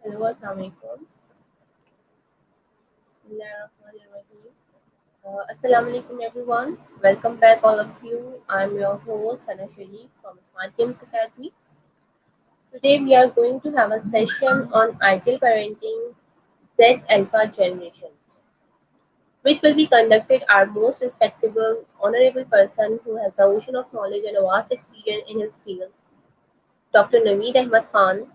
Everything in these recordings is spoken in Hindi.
Hello, Assalamualaikum. Bismillahirrahmanirrahim. Assalamualaikum everyone. Welcome back all of you. I'm your host Sana Sharif from Smart Games Academy. Today we are going to have a session on ideal parenting Z Alpha generations, which will be conducted our most respectable, honorable person who has a ocean of knowledge and a vast experience in his field, Dr. Naveed Ahmad Khan.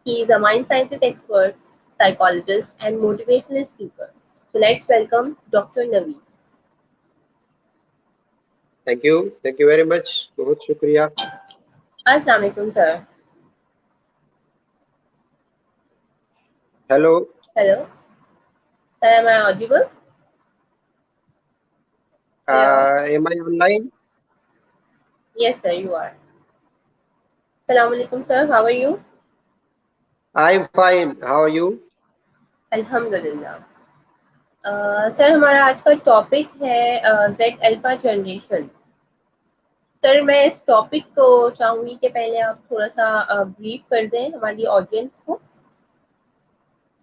He is a mind sciences expert, psychologist, and motivational speaker. So let's welcome Dr. Naveed. Thank you very much, बहुत शुक्रिया। अस्सलाम वालेकुम sir. Hello Hello, sir, am I audible? Am I online? Yes, sir, you are. Assalamu alaikum, sir. How are you? I am fine, how are you? अल्हम्दुलिल्लाह। सर, हमारा आज का टॉपिक है जेड अल्फा जनरेशंस। सर, मैं इस टॉपिक को चाहूंगी कि पहले आप थोड़ा सा ब्रीफ कर दें हमारी ऑडियंस को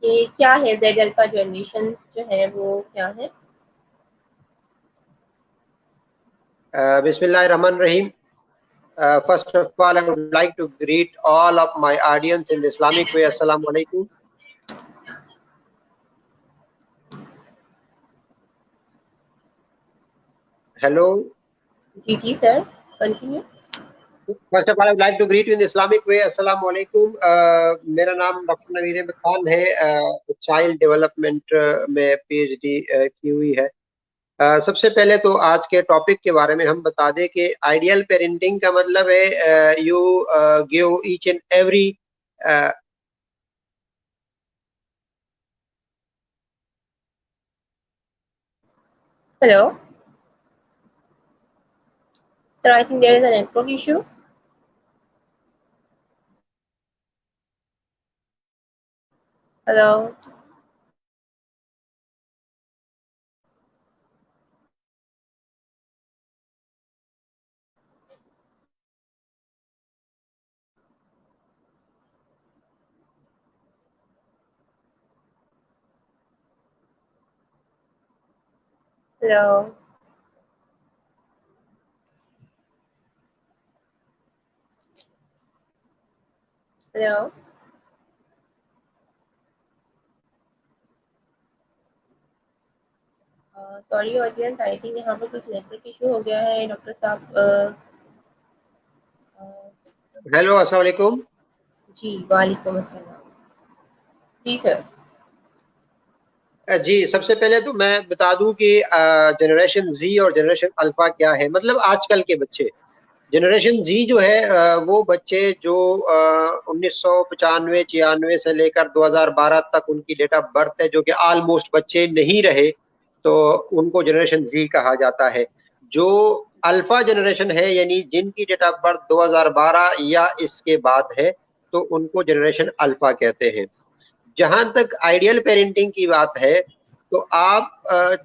कि क्या है जेड अल्फा जनरेशंस जो है वो क्या है। बिस्मिल्लाहिर्रहमानिर्रहीम। First of all, I would like to greet all of my audience in the Islamic way. Assalamu alaikum. Hello. जी sir, continue. First of all, I would like to greet you in the Islamic way. Assalamu alaikum. मेरा नाम डॉक्टर नवीद अहमद खान है। चाइल्ड डेवलपमेंट में PhD की हुई है। सबसे पहले तो आज के टॉपिक के बारे में हम बता दें कि आइडियल पेरेंटिंग का मतलब है you give each and every hello sir, I think there is a network issue. Hello hello hello sorry audience, I think यहाँ पर कुछ नेटवर्क इशू हो गया है डॉक्टर साहब। हेलो, अस्सलाम वालेकुम। जी वालेकुम अस्सलाम। जी सर। जी, सबसे पहले तो मैं बता दूं कि जनरेशन जी और जनरेशन अल्फा क्या है। मतलब आजकल के बच्चे, जनरेशन जी जो है वो बच्चे जो 1995 96 से लेकर 2012 तक उनकी डेट ऑफ बर्थ है, जो कि ऑलमोस्ट बच्चे नहीं रहे, तो उनको जनरेशन जी कहा जाता है। जो अल्फा जनरेशन है, यानी जिनकी डेट ऑफ बर्थ 2012 या इसके बाद है, तो उनको जनरेशन अल्फा कहते हैं। जहां तक आइडियल पेरेंटिंग की बात है, तो आप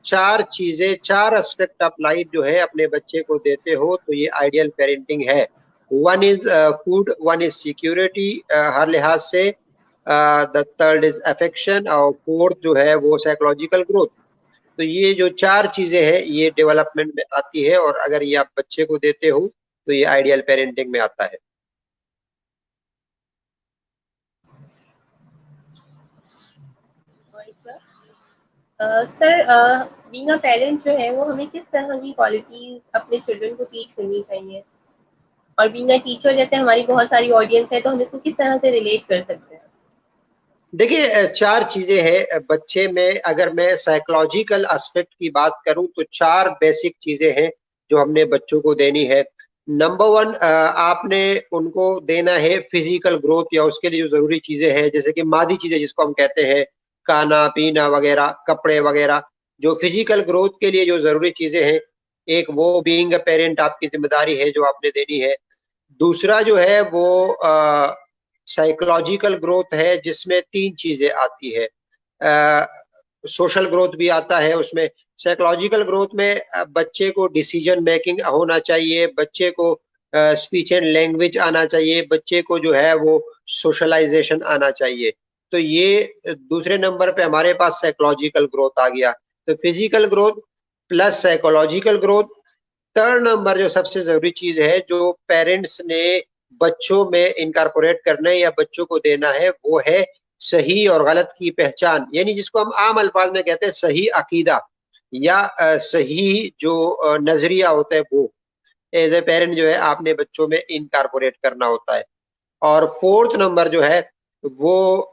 चार चीजें, चार एस्पेक्ट ऑफ लाइफ जो है अपने बच्चे को देते हो, तो ये आइडियल पेरेंटिंग है। One is food, one is security हर लिहाज से, द थर्ड इज अफेक्शन, और फोर्थ जो है वो साइकोलॉजिकल ग्रोथ। तो ये जो चार चीजें हैं ये डेवलपमेंट में आती है, और अगर ये आप बच्चे को देते हो तो ये आइडियल पेरेंटिंग में आता है। सर, बीइंग अ पेरेंट जो है वो हमें किस तरह की क्वालिटीज अपने चिल्ड्रन को टीच करनी चाहिए, और बीइंग अ टीचर जैसे हमारी बहुत सारी ऑडियंस है तो हम इसको किस तरह से रिलेट कर सकते हैं। देखिए, चार चीजें हैं बच्चे में। अगर मैं साइकोलॉजिकल एस्पेक्ट की बात करूं तो चार बेसिक चीजें हैं जो हमने बच्चों को देनी है। नंबर वन, आपने उनको देना है फिजिकल ग्रोथ, या उसके लिए जो जरूरी चीजें हैं, जैसे कि मादी चीजें जिसको हम कहते हैं, खाना पीना वगैरह, कपड़े वगैरह, जो फिजिकल ग्रोथ के लिए जो जरूरी चीजें हैं, एक वो बीइंग अ पेरेंट आपकी जिम्मेदारी है जो आपने देनी है। दूसरा जो है वो साइकोलॉजिकल ग्रोथ है, जिसमें तीन चीजें आती है। सोशल ग्रोथ भी आता है उसमें। साइकोलॉजिकल ग्रोथ में बच्चे को डिसीजन मेकिंग होना चाहिए, बच्चे को स्पीच एंड लैंग्वेज आना चाहिए, बच्चे को जो है वो सोशलाइजेशन आना चाहिए। तो ये दूसरे नंबर पे हमारे पास साइकोलॉजिकल ग्रोथ आ गया। तो physical growth plus psychological growth. Third number जो सबसे जरूरी चीज है जो पेरेंट्स ने बच्चों में इनकारपोरेट करना है या बच्चों को देना है, वो है सही और गलत की पहचान, यानी जिसको हम आम अल्फाज में कहते हैं सही अकीदा या सही जो नजरिया होता है, वो एज ए पेरेंट जो है आपने बच्चों में इनकारपोरेट करना होता है। और फोर्थ नंबर जो है वो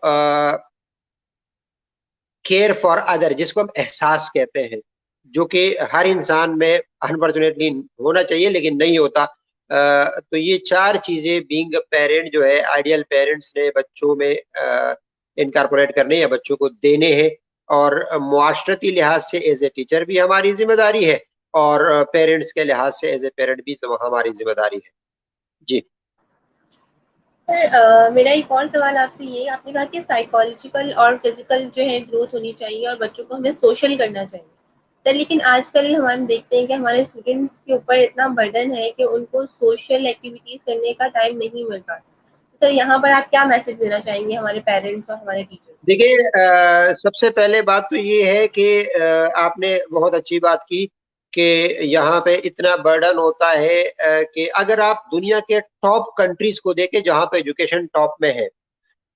केयर फॉर अदर, जिसको हम एहसास कहते हैं, जो कि हर इंसान में अनफॉर्चुनेटली होना चाहिए लेकिन नहीं होता। तो ये चार चीजें बीइंग पेरेंट जो है, आइडियल पेरेंट्स ने बच्चों में इनकारपोरेट करने या बच्चों को देने हैं। और मुआशरती लिहाज से एज ए टीचर भी हमारी जिम्मेदारी है और पेरेंट्स के लिहाज से एज ए पेरेंट भी हमारी जिम्मेदारी है। जी सर, मेरा एक और सवाल आपसे ये, आपने कहा कि साइकोलॉजिकल और फिजिकल जो है ग्रोथ होनी चाहिए और बच्चों को हमें सोशल करना चाहिए। सर लेकिन आजकल हम देखते हैं कि हमारे स्टूडेंट्स के ऊपर इतना बर्डन है कि उनको सोशल एक्टिविटीज करने का टाइम नहीं मिल पाता। तो सर यहाँ पर आप क्या मैसेज देना चाहेंगे हमारे पेरेंट्स और हमारे टीचर्स? देखिए, सबसे पहले बात तो ये है कि आपने बहुत अच्छी बात की कि यहाँ पे इतना बर्डन होता है कि अगर आप दुनिया के टॉप कंट्रीज को देखें जहाँ पे एजुकेशन टॉप में है,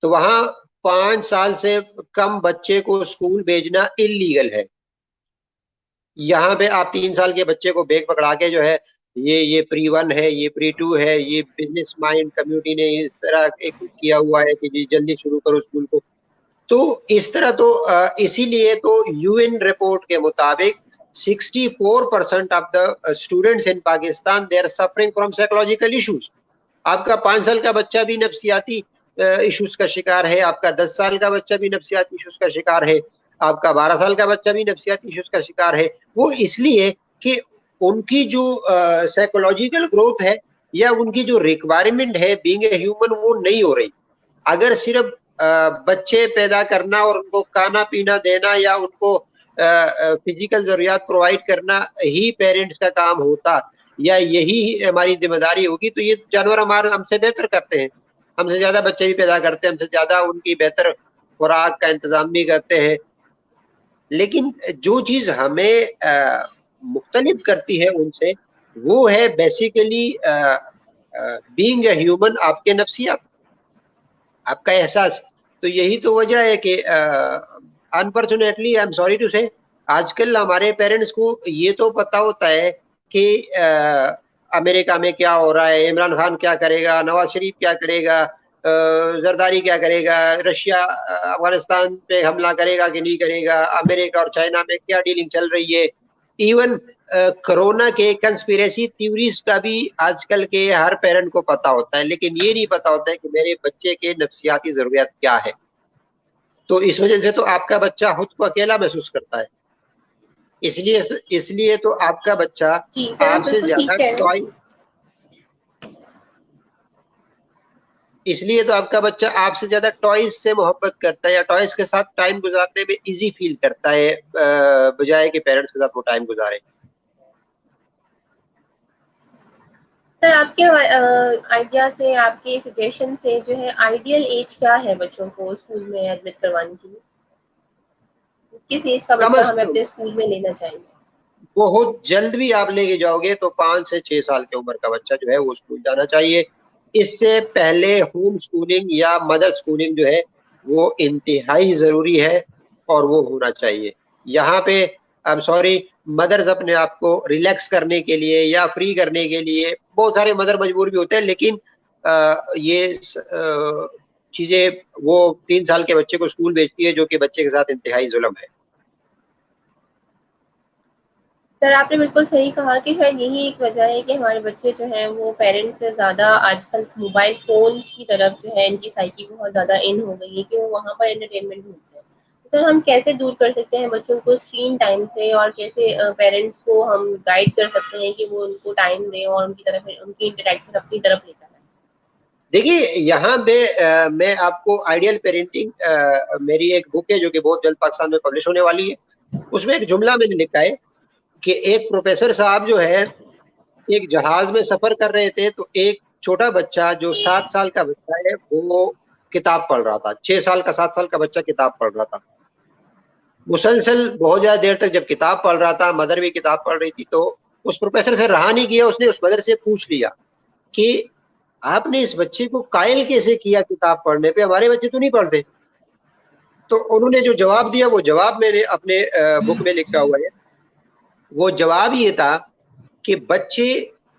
तो वहाँ 5 साल से कम बच्चे को स्कूल भेजना इलीगल है। यहाँ पे आप 3 साल के बच्चे को बैग पकड़ा के जो है, ये प्री वन है, ये प्री टू है, ये बिजनेस माइंड कम्युनिटी ने इस तरह एक किया हुआ है कि जी जल्दी शुरू करो स्कूल को। तो इस तरह तो इसीलिए तो यूएन रिपोर्ट के मुताबिक 64% of the students in Pakistan they are suffering from psychological issues. आपका 5 साल का बच्चा भी नफ्सियाती इश्यूज का शिकार है, आपका 10 साल का बच्चा भी नफ्सियाती इश्यूज का शिकार है, आपका 12 साल का बच्चा भी नफ्सियाती इश्यूज का शिकार है। वो इसलिए कि उनकी जो साइकोलॉजिकल ग्रोथ है या उनकी जो रिक्वायरमेंट है बीइंग ए ह्यूमन, वो नहीं हो रही। अगर सिर्फ बच्चे पैदा करना और उनको खाना पीना देना या उनको फिजिकल जरूरियात प्रोवाइड करना ही पेरेंट्स का काम होता या यही हमारी जिम्मेदारी होगी, तो ये जानवर हमारे हमसे बेहतर करते हैं, हमसे ज्यादा बच्चे भी पैदा करते हैं, हमसे ज्यादा उनकी बेहतर खुराक का इंतजाम भी करते हैं। लेकिन जो चीज हमें मुख्तलिफ करती है उनसे, वो है बेसिकली बीइंग ए ह्यूमन, आपके नफ्सियात, आपका एहसास। तो यही तो वजह है कि unfortunately I am sorry to say, आजकल हमारे पेरेंट्स को ये तो पता होता है कि अमेरिका में क्या हो रहा है, इमरान खान क्या करेगा, नवाज शरीफ क्या करेगा, जरदारी क्या करेगा, रशिया अफगानिस्तान पे हमला करेगा कि नहीं करेगा, अमेरिका और चाइना में क्या डीलिंग चल रही है। इवन कोरोना के कंस्पिरेसी थ्योरीज का भी आजकल के हर पेरेंट को पता होता है, लेकिन ये नहीं पता होता है कि मेरे बच्चे के नफ्सियाती जरूरियात क्या है। तो इस वजह से तो आपका बच्चा खुद को अकेला महसूस करता है। इसलिए इसलिए तो आपका बच्चा जी सर, आप आपसे बिल्कुल ठीक ज्यादा कह रहे हैं। टॉय इसलिए तो आपका बच्चा आपसे ज्यादा टॉयज से मोहब्बत करता है या टॉयज के साथ टाइम गुजारने में इजी फील करता है, बजाय कि पेरेंट्स के साथ वो टाइम गुजारे। सर आपके आइडिया से, आपके सजेशन से जो है आइडियल एज क्या है बच्चों को स्कूल में एडमिट करवाने के लिए? किस एज का कम बच्चा अज हमें कम अपने स्कूल में लेना चाहिए? बहुत जल्द भी आप लेके जाओगे तो 5 से 6 साल की उम्र का बच्चा जो है वो स्कूल जाना चाहिए। इससे पहले होम स्कूलिंग या मदर स्कूलिंग जो है वो इंतहाई जरूरी है और वो होना चाहिए। यहाँ पे आई एम सॉरी, मदर्स अपने आप को रिलैक्स करने के लिए या फ्री करने के लिए, बहुत सारे मदर मजबूर भी होते हैं, लेकिन ये चीजें वो 3 साल के बच्चे को स्कूल भेजती है जो कि बच्चे के साथ इंतहाई जुल्म है। सर आपने बिल्कुल सही कहा कि शायद यही एक वजह है कि हमारे बच्चे जो हैं वो पेरेंट्स से ज़्यादा आजकल मोबाइल फ़ोन्स की तरफ जो है इनकी साइकी बहुत ज़्यादा इन हो गई है कि वो वहाँ पर एंटरटेनमेंट ढूंढते हैं। तो सर हम कैसे दूर कर सकते हैं बच्चों को स्क्रीन टाइम से, और कैसे पेरेंट्स को हम गाइड कर सकते हैं कि वो उनको टाइम दें और उनकी तरफ उनकी इंटरेक्शन अपनी तरफ लेकर आए? देखिए, यहाँ पे मैं आपको आइडियल पेरेंटिंग, मेरी एक बुक है जो कि बहुत जल्द पाकिस्तान में पब्लिश होने वाली है, उसमें एक जुमला मैंने लिखा है कि एक प्रोफेसर साहब जो है एक जहाज में सफर कर रहे थे, तो एक छोटा बच्चा जो 7 साल का बच्चा है वो किताब पढ़ रहा था, 6 साल का 7 साल का बच्चा किताब पढ़ रहा था मुसलसल बहुत ज्यादा देर तक। जब किताब पढ़ रहा था, मदर भी किताब पढ़ रही थी, तो उस प्रोफेसर से रहा नहीं गया, उसने उस मदर से पूछ लिया कि आपने इस बच्चे को कायल कैसे किया किताब पढ़ने पे, हमारे बच्चे तो नहीं पढ़ते। तो उन्होंने जो जवाब दिया, वो जवाब मैंने अपने बुक में लिखा हुआ है। वो जवाब ये था कि बच्चे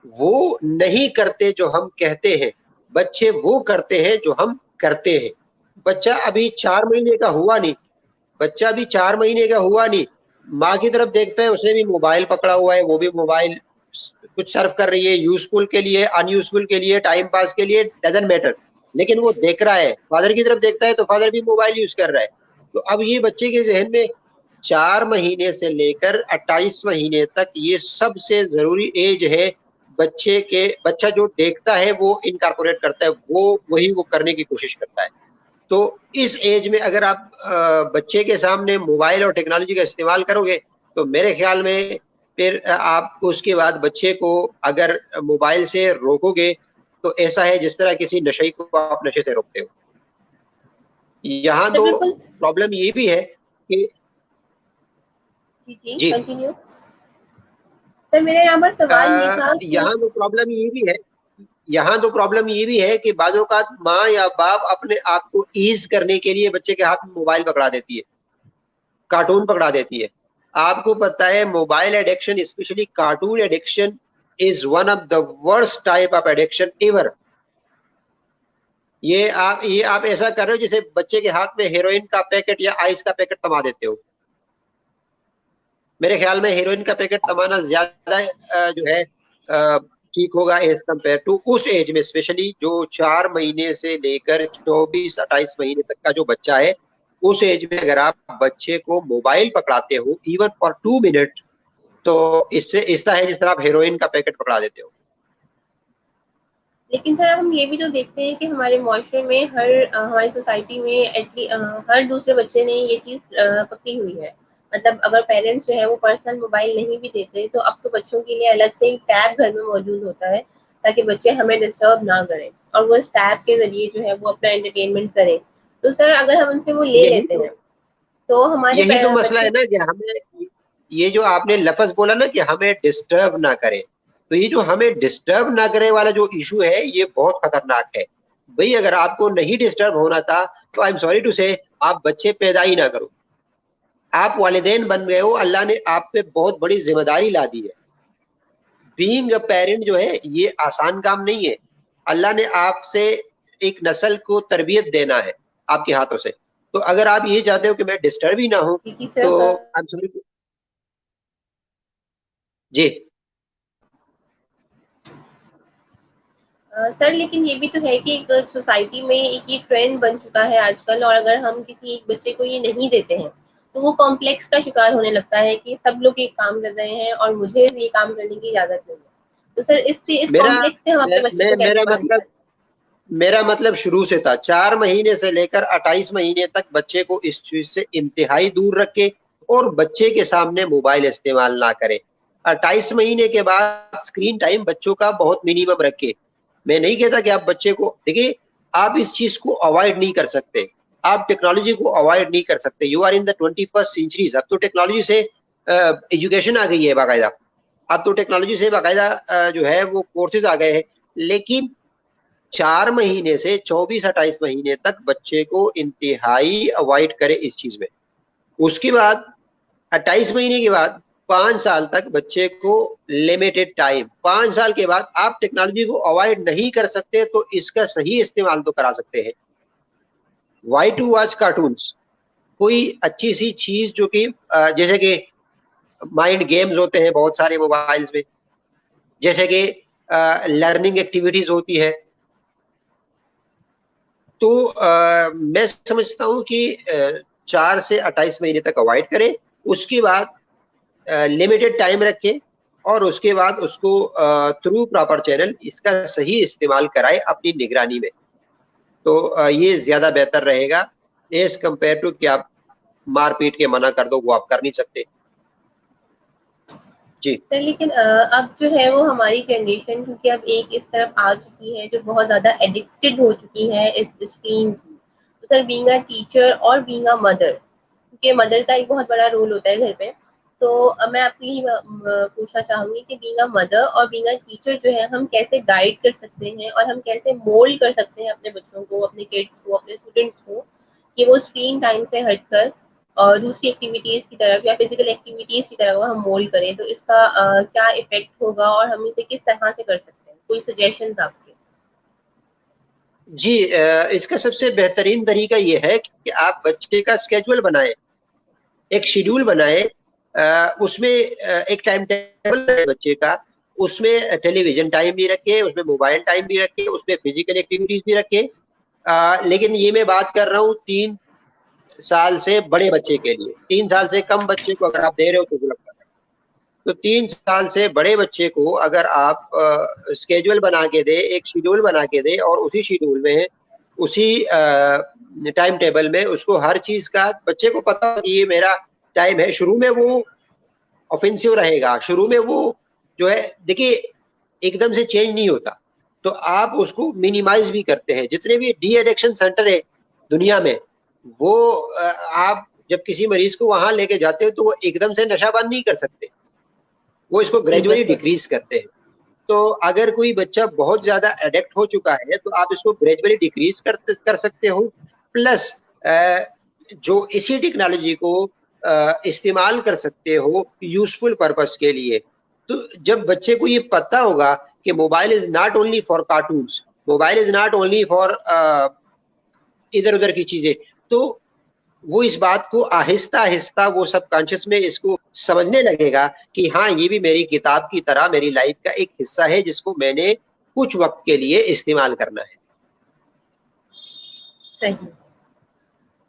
वो नहीं करते जो हम कहते हैं, बच्चे वो करते हैं जो हम करते हैं। बच्चा अभी 4 महीने का हुआ नहीं, बच्चा अभी 4 महीने का हुआ नहीं, माँ की तरफ देखता है, उसने भी मोबाइल पकड़ा हुआ है, वो भी मोबाइल कुछ सर्व कर रही है, यूजफुल के लिए, अनयूजफुल के लिए, टाइम पास के लिए, डजंट मैटर, लेकिन वो देख रहा है। फादर की तरफ देखता है तो फादर भी मोबाइल यूज कर रहा है। तो अब ये बच्चे के जहन में 4 महीने से लेकर 28 महीने तक ये सबसे जरूरी एज है। बच्चा जो देखता है वो इनकॉर्पोरेट करता है, वो वही वो करने की कोशिश करता है। तो इस एज में अगर आप बच्चे के सामने मोबाइल और टेक्नोलॉजी का इस्तेमाल करोगे, तो मेरे ख्याल में फिर आप उसके बाद बच्चे को अगर मोबाइल से रोकोगे, तो ऐसा है जिस तरह किसी नशे को आप नशे से रोकते हो। यहाँ सर तो बिल्कुल। प्रॉब्लम ये भी है कि जी जी, जी, कंटिन्यू। सर मेरा यहाँ पर सवाल ये था कि यहाँ तो प्रॉब्लम ये भी है, यहाँ तो प्रॉब्लम ये भी है कि बाजों का माँ या बाप अपने आप को ईज करने के लिए बच्चे के हाथ में मोबाइल पकड़ा देती है, कार्टून पकड़ा देती है। आपको पता है mobile addiction, specially cartoon addiction, is one of the worst type of addiction ever. ये आप ऐसा कर रहे हो जैसे बच्चे के हाथ में हेरोइन का पैकेट या आइस का पैकेट थमा देते हो। मेरे ख्याल में हेरोइन का पैकेट थमाना ज्यादा जो है ठीक होगा एज कम्पेयर टू उस एज में, स्पेशली जो 4 महीने से लेकर 24-28 महीने तक का जो बच्चा है, उस एज में अगर आप बच्चे को मोबाइल पकड़ाते हो इवन फॉर 2 मिनट, तो इससे ऐसा है जिस तरह आप हेरोइन का पैकेट पकड़ा देते हो। लेकिन सर हम ये भी तो देखते हैं कि हमारे माशरे में हमारी सोसाइटी में हर दूसरे बच्चे ने ये चीज पकड़ी हुई है। मतलब अगर पेरेंट्स जो है वो पर्सनल मोबाइल नहीं भी देते, तो अब तो बच्चों के लिए अलग से एक टैब घर में मौजूद होता है, ताकि बच्चे हमें डिस्टर्ब ना करें और वो इस टैब के जरिए जो है वो अपना एंटरटेनमेंट करें। तो सर अगर हम उनसे वो ले यही लेते तो हैं तो हमारे यही तो मसला है बच्चे। ना कि हमें, ये जो आपने लफ्ज बोला ना कि हमें डिस्टर्ब ना करे, तो ये जो हमें डिस्टर्ब ना करे वाला जो इशू है, ये बहुत खतरनाक है। भाई अगर आपको नहीं डिस्टर्ब होना था, तो आई एम सॉरी टू से आप बच्चे पैदा ही ना करो। आप वालिदैन बन गए हो, अल्लाह ने आप पे बहुत बड़ी जिम्मेदारी ला दी है। बीइंग अ पेरेंट जो है ये आसान काम नहीं है। अल्लाह ने आपसे एक नस्ल को तरबियत देना है आपके हाथों से। तो अगर आप ये चाहते हो कि मैं डिस्टर्ब ही ना हूं, जी जी तो सर। आई एम सॉरी जी। सर लेकिन ये भी तो है कि एक सोसाइटी में एक ये ट्रेंड बन चुका है आजकल, और अगर हम किसी एक बच्चे को ये नहीं देते हैं तो वो कॉम्प्लेक्स का शिकार होने लगता है कि सब लोग एक काम कर रहे हैं और मुझे ये काम करने की इजाजत नहीं है। तो सर इस मेरा कॉम्प्लेक्स से हम अपने बच्चे को कैसे बाहर निकालें? मेरा मतलब शुरू से था, 4 महीने से लेकर 28 महीने तक बच्चे को इस चीज से इंतहाई दूर रखे और बच्चे के सामने मोबाइल इस्तेमाल ना करें। 28 महीने के बाद स्क्रीन टाइम बच्चों का बहुत मिनिमम रखे। मैं नहीं कहता कि आप बच्चे को, देखिए, आप इस चीज को अवॉइड नहीं कर सकते, आप टेक्नोलॉजी को अवॉइड नहीं कर सकते। You are in the 21st centuries. अब तो टेक्नोलॉजी से एजुकेशन आ गई है बाकायदा। अब तो टेक्नोलॉजी से बाकायदा जो है वो कोर्सेज आ गए हैं। लेकिन 4 महीने से 24-28 महीने तक बच्चे को इंतहाई अवॉइड करे इस चीज में। उसके बाद 28 महीने के बाद 5 साल तक बच्चे को लिमिटेड टाइम, 5 साल के बाद आप टेक्नोलॉजी को अवॉइड नहीं कर सकते तो इसका सही इस्तेमाल तो करा सकते हैं। वाई टू वॉच कार्टून्स, कोई अच्छी सी चीज जो कि जैसे कि माइंड गेम्स होते हैं बहुत सारे मोबाइल्स में, जैसे कि लर्निंग एक्टिविटीज होती है। तो मैं समझता हूँ कि 4 से 28 महीने तक अवॉइड करें। उसके बाद लिमिटेड टाइम रखें और उसके बाद उसको थ्रू प्रॉपर चैनल इसका सही इस्तेमाल कराए अपनी निगरानी में। तो ये ज्यादा बेहतर रहेगा एज कंपेयर टू कि आप मार पीट के मना कर दो, वो आप कर नहीं सकते। जी। सर लेकिन अब जो है वो हमारी जनरेशन, क्योंकि अब एक इस तरफ आ चुकी है जो बहुत ज्यादा एडिक्टेड हो चुकी है इस स्क्रीन की। सर बीइंग अ टीचर और बीइंग अ मदर, क्योंकि मदर का एक बहुत बड़ा रोल होता है घर पे, तो मैं आपसे यही पूछना चाहूंगी कि बीइंग अ मदर और बीइंग अ टीचर जो है हम कैसे गाइड कर सकते हैं और हम कैसे मोल्ड कर सकते हैं अपने बच्चों को, अपने किड्स को, अपने स्टूडेंट्स को, कि वो स्क्रीन टाइम से हटकर और दूसरी एक्टिविटीज की तरफ या फिजिकल एक्टिविटीज की तरफ हम मोल्ड करें, तो इसका क्या इफेक्ट होगा और हम इसे किस तरह से कर सकते हैं? कोई सजेशंस आपके? जी, इसका सबसे बेहतरीन तरीका ये है कि आप बच्चे का स्केड्यूल बनाएं, एक शेड्यूल बनाएं, उसमें एक टाइम टेबल है बच्चे का, उसमें टेलीविजन टाइम भी रखे, उसमें मोबाइल टाइम भी रखे, उसमें फिजिकल एक्टिविटीज भी रखे। लेकिन ये मैं बात कर रहा हूँ 3 साल से बड़े बच्चे के लिए। 3 साल से कम बच्चे को अगर आप दे रहे हो तो गलत कर रहे हो। तो 3 साल से बड़े बच्चे को अगर आप स्केड्यूल बना के दे, एक शेड्यूल बना के दे, और उसी शेड्यूल में, उसी टाइम टेबल में उसको हर चीज का बच्चे को पता कि ये मेरा टाइम है। शुरू में वो ऑफेंसिव रहेगा, शुरू में वो जो है, देखिए, एकदम से चेंज नहीं होता, तो आप उसको मिनिमाइज भी करते हैं। जितने भी डी एडिक्शन सेंटर है दुनिया में, वो आप जब किसी मरीज को वहां लेके जाते हो तो वो एकदम से नशा बंद नहीं कर सकते, वो इसको जी ग्रेजुअली बिल्कुल। डिक्रीज करते हैं। तो अगर कोई बच्चा बहुत ज्यादा एडिक्ट हो चुका है तो आप इसको ग्रेजुअली डिक्रीज कर सकते हो। प्लस जो इसी टेक्नोलॉजी को इस्तेमाल कर सकते हो यूजफुल पर्पस के लिए। तो जब बच्चे को ये पता होगा कि mobile is not only for cartoons, mobile is not only for इधर उधर की चीजें, तो वो इस बात को आहिस्ता आहिस्ता वो सबकॉन्शियस में इसको समझने लगेगा कि हाँ, ये भी मेरी किताब की तरह मेरी लाइफ का एक हिस्सा है जिसको मैंने कुछ वक्त के लिए इस्तेमाल करना है। सही।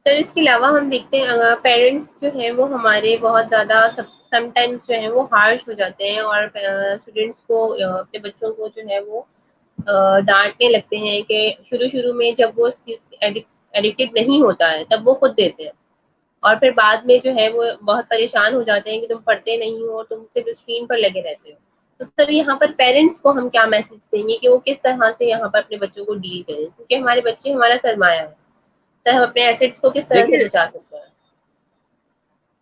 सर इसके अलावा हम देखते हैं पेरेंट्स जो हैं वो हमारे बहुत ज़्यादा समटाइम्स जो है वो हार्श हो जाते हैं और स्टूडेंट्स को अपने बच्चों को जो है वो डांटने लगते हैं कि शुरू शुरू में जब वो एडिक्टेड नहीं होता है तब वो खुद देते हैं, और फिर बाद में जो है वो बहुत परेशान हो जाते हैं कि तुम पढ़ते नहीं हो और तुम सिर्फ स्क्रीन पर लगे रहते हो। तो सर यहाँ पर पेरेंट्स को हम क्या मैसेज देंगे कि वो किस तरह से यहाँ पर अपने बच्चों को डील करें, क्योंकि हमारे बच्चे हमारा सरमाया है, तो हम अपने एसेट्स को किस तरह से देखिए, बचा सकते हैं?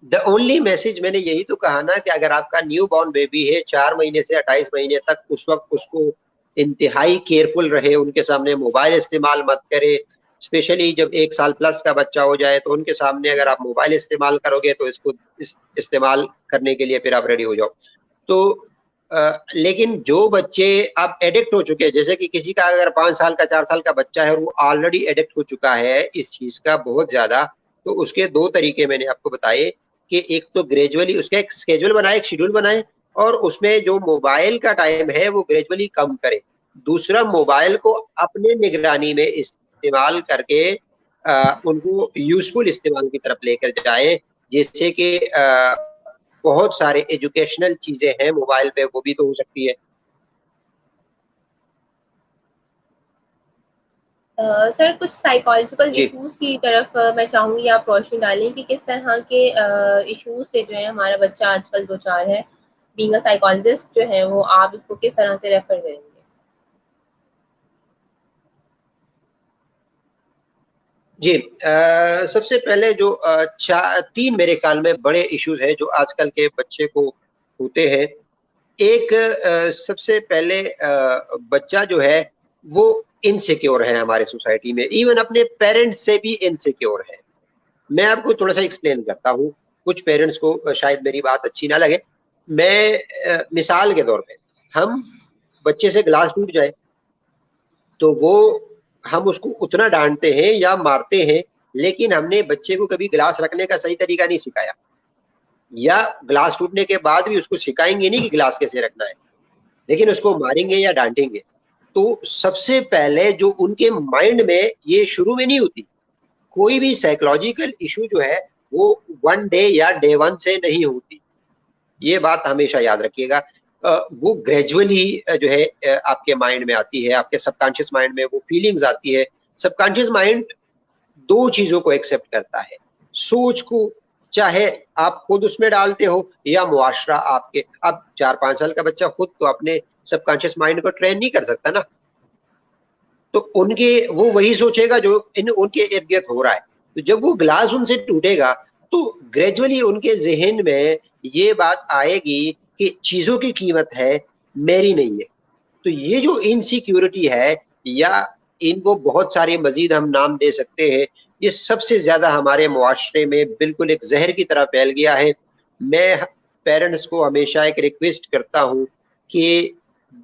द ओनली मैसेज मैंने यही तो कहा ना कि अगर आपका न्यू बॉर्न बेबी है 4 महीने से 28 महीने तक, उस वक्त उसको इंतहाई केयरफुल रहे, उनके सामने मोबाइल इस्तेमाल मत करे। स्पेशली जब 1 साल प्लस का बच्चा हो जाए तो उनके सामने अगर आप मोबाइल इस्तेमाल करोगे तो इसको इस्तेमाल करने के लिए फिर आप रेडी हो जाओ। तो लेकिन जो बच्चे अब एडिक्ट हो चुके हैं, जैसे कि किसी का अगर 5 साल का 4 साल का बच्चा है और वो ऑलरेडी एडिक्ट हो चुका है इस चीज का बहुत ज्यादा, तो उसके 2 तरीके मैंने आपको बताए कि एक तो ग्रेजुअली उसका एक स्केड्यूल बनाए, एक शेड्यूल बनाए, और उसमें जो मोबाइल का टाइम है वो ग्रेजुअली कम करे। दूसरा, मोबाइल को अपने निगरानी में इस्तेमाल करके उनको यूजफुल इस्तेमाल की तरफ लेकर जाए, जिससे कि बहुत सारे एजुकेशनल चीजें हैं मोबाइल पे, वो भी तो हो सकती है। सर कुछ साइकोलॉजिकल जी इश्यूज की तरफ मैं चाहूंगी आप रोशनी डालें कि किस तरह के इश्यूज से जो है हमारा बच्चा आजकल दो चार है। बीइंग अ साइकोलॉजिस्ट जो है वो आप इसको किस तरह से रेफर करेंगे? जी, सबसे पहले जो 3 मेरे ख्याल में बड़े इश्यूज हैं जो आजकल के बच्चे को होते हैं। एक, सबसे पहले बच्चा जो है वो इनसिक्योर है हमारे सोसाइटी में, इवन अपने पेरेंट्स से भी इनसिक्योर है। मैं आपको थोड़ा सा एक्सप्लेन करता हूँ, कुछ पेरेंट्स को शायद मेरी बात अच्छी ना लगे। मैं मिसाल के तौर पे, हम बच्चे से ग्लास टूट जाए तो वो हम उसको उतना डांटते हैं या मारते हैं, लेकिन हमने बच्चे को कभी ग्लास रखने का सही तरीका नहीं सिखाया, या ग्लास टूटने के बाद भी उसको सिखाएंगे नहीं कि ग्लास कैसे रखना है, लेकिन उसको मारेंगे या डांटेंगे। तो सबसे पहले जो उनके माइंड में, ये शुरू में नहीं होती, कोई भी साइकोलॉजिकल इशू जो है वो 1 डे या डे 1 से नहीं होती, ये बात हमेशा याद रखिएगा। वो ग्रेजुअली जो है आपके माइंड में आती है, आपके सबकॉन्शियस माइंड में वो फीलिंग्स आती है। सबकॉन्शियस माइंड 2 चीजों को एक्सेप्ट करता है, सोच को, चाहे आप खुद उसमें डालते हो या मुआशरा आपके। अब 4-5 साल का बच्चा खुद तो अपने सबकॉन्शियस माइंड को ट्रेन नहीं कर सकता ना, तो उनके वो वही सोचेगा जो उनके इर्द गिर्द हो रहा है। तो जब वो ग्लास उनसे टूटेगा तो ग्रेजुअली उनके जहन में ये बात आएगी कि चीजों की कीमत है, मेरी नहीं है। तो ये जो इनसिक्योरिटी है, या इनको बहुत सारे मजीद हम नाम दे सकते हैं, ये सबसे ज्यादा हमारे मुआशरे में बिल्कुल एक जहर की तरह फैल गया है। मैं पेरेंट्स को हमेशा एक रिक्वेस्ट करता हूँ कि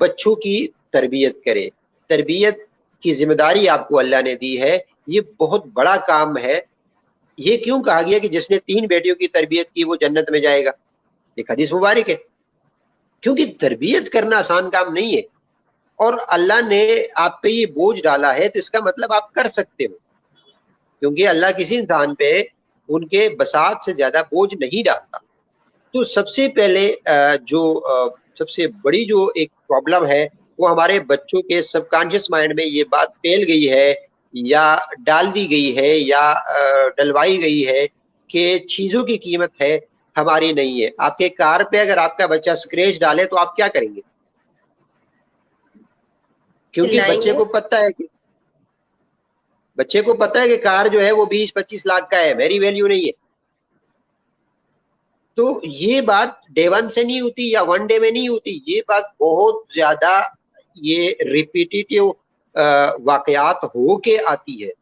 बच्चों की तरबियत करें। तरबियत की जिम्मेदारी आपको अल्लाह ने दी है, ये बहुत बड़ा काम है। ये क्यों कहा गया कि जिसने 3 बेटियों की तरबियत की वो जन्नत में जाएगा? एक हदीस मुबारक है। क्योंकि तरबियत करना आसान काम नहीं है, और अल्लाह ने आप पे ये बोझ डाला है तो इसका मतलब आप कर सकते हो, क्योंकि अल्लाह किसी इंसान पे उनके बसात से ज्यादा बोझ नहीं डालता। तो सबसे पहले सबसे बड़ी जो एक प्रॉब्लम है, वो हमारे बच्चों के सबकॉन्शियस माइंड में ये बात फैल गई है, या डाल दी गई है, या डलवाई गई है कि चीजों की कीमत है, हमारी नहीं है। आपके कार पे अगर आपका बच्चा स्क्रैच डाले तो आप क्या करेंगे? क्योंकि चिल्लाएंगे। बच्चे को पता है कि कार जो है वो 20-25 लाख का है, मेरी वैल्यू नहीं है। तो ये बात डे वन से नहीं होती या वन डे में नहीं होती, ये बात बहुत ज्यादा ये रिपीटेटिव वाकयात हो के आती है।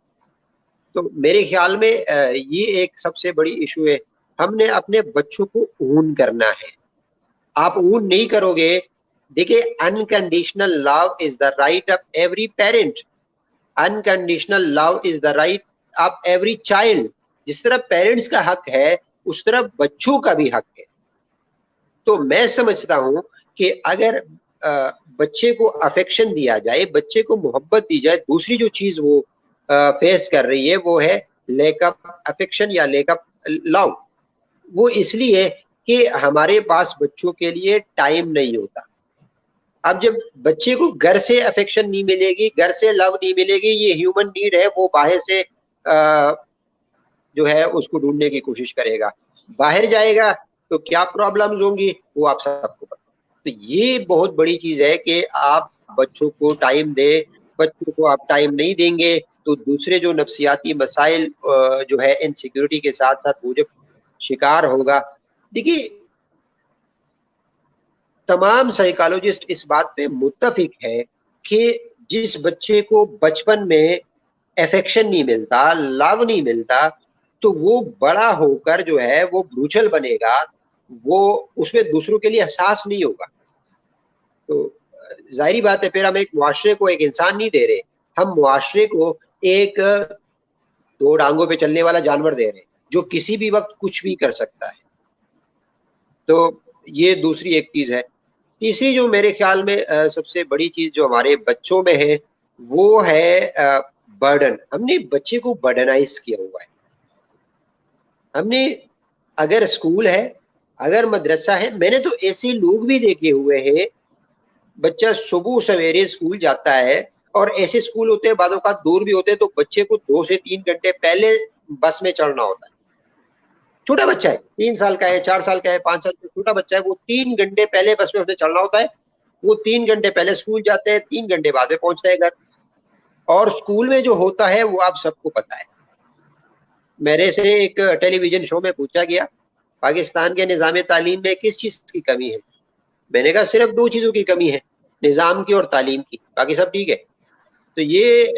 तो मेरे ख्याल में ये एक सबसे बड़ी इशू है। हमने अपने बच्चों को ऊन करना है। आप ऊन नहीं करोगे, देखिए, unconditional love is the right of every parent. Unconditional love is the right of every child. जिस तरह पेरेंट्स का हक है, उस तरह बच्चों का भी हक है। तो मैं समझता हूं कि अगर बच्चे को अफेक्शन दिया जाए, बच्चे को मोहब्बत दी जाए, दूसरी जो चीज वो फेस कर रही है वो है लैक ऑफ अफेक्शन या लैक ऑफ लव। वो इसलिए कि हमारे पास बच्चों के लिए टाइम नहीं होता। अब जब बच्चे को घर से अफेक्शन नहीं मिलेगी, घर से लव नहीं मिलेगी, ये ह्यूमन नीड है, वो बाहर से जो है उसको ढूंढने की कोशिश करेगा। बाहर जाएगा तो क्या प्रॉब्लम्स होंगी वो आप सबको पता। तो ये बहुत बड़ी चीज है कि आप बच्चों को टाइम दे। बच्चों को आप टाइम नहीं देंगे तो दूसरे जो नफ्सियाती मसाइल जो है इनसिक्योरिटी के साथ साथ वो जब शिकार होगा। देखिए, तमाम साइकोलॉजिस्ट इस बात पे मुत्तफिक है कि जिस बच्चे को बचपन में अफेक्शन नहीं मिलता, लव नहीं मिलता, तो वो बड़ा होकर जो है वो ब्रूचल बनेगा, वो उसमें दूसरों के लिए एहसास नहीं होगा। तो जाहिर बात है, फिर हम एक मुआशरे को एक इंसान नहीं दे रहे, हम मुआशरे को एक 2 टांगों पे चलने वाला जानवर दे रहे हैं जो किसी भी वक्त कुछ भी कर सकता है। तो ये दूसरी एक चीज है। तीसरी जो मेरे ख्याल में सबसे बड़ी चीज जो हमारे बच्चों में है वो है बर्डन। हमने बच्चे को बर्डनाइज किया हुआ है। हमने, अगर स्कूल है, अगर मदरसा है, मैंने तो ऐसे लोग भी देखे हुए हैं, बच्चा सुबह सवेरे स्कूल जाता है, और ऐसे स्कूल होते हैं बादों का दूर भी होते हैं, तो बच्चे को 2 से 3 घंटे पहले बस में चढ़ना होता है। छोटा बच्चा है, 3 साल का है, 4 साल का है, 5 साल का छोटा बच्चा है, वो 3 घंटे पहले बस में उसे चढ़ना होता है। वो 3 घंटे पहले स्कूल जाते हैं, 3 घंटे बाद में पहुंचते हैं घर। और स्कूल में जो होता है वो आप सबको पता है। मेरे से एक टेलीविजन शो में पूछा गया, पाकिस्तान के निज़ाम तालीम में किस चीज की कमी है? मैंने कहा सिर्फ 2 चीजों की कमी है, निज़ाम की और तालीम की, बाकी सब ठीक है। तो ये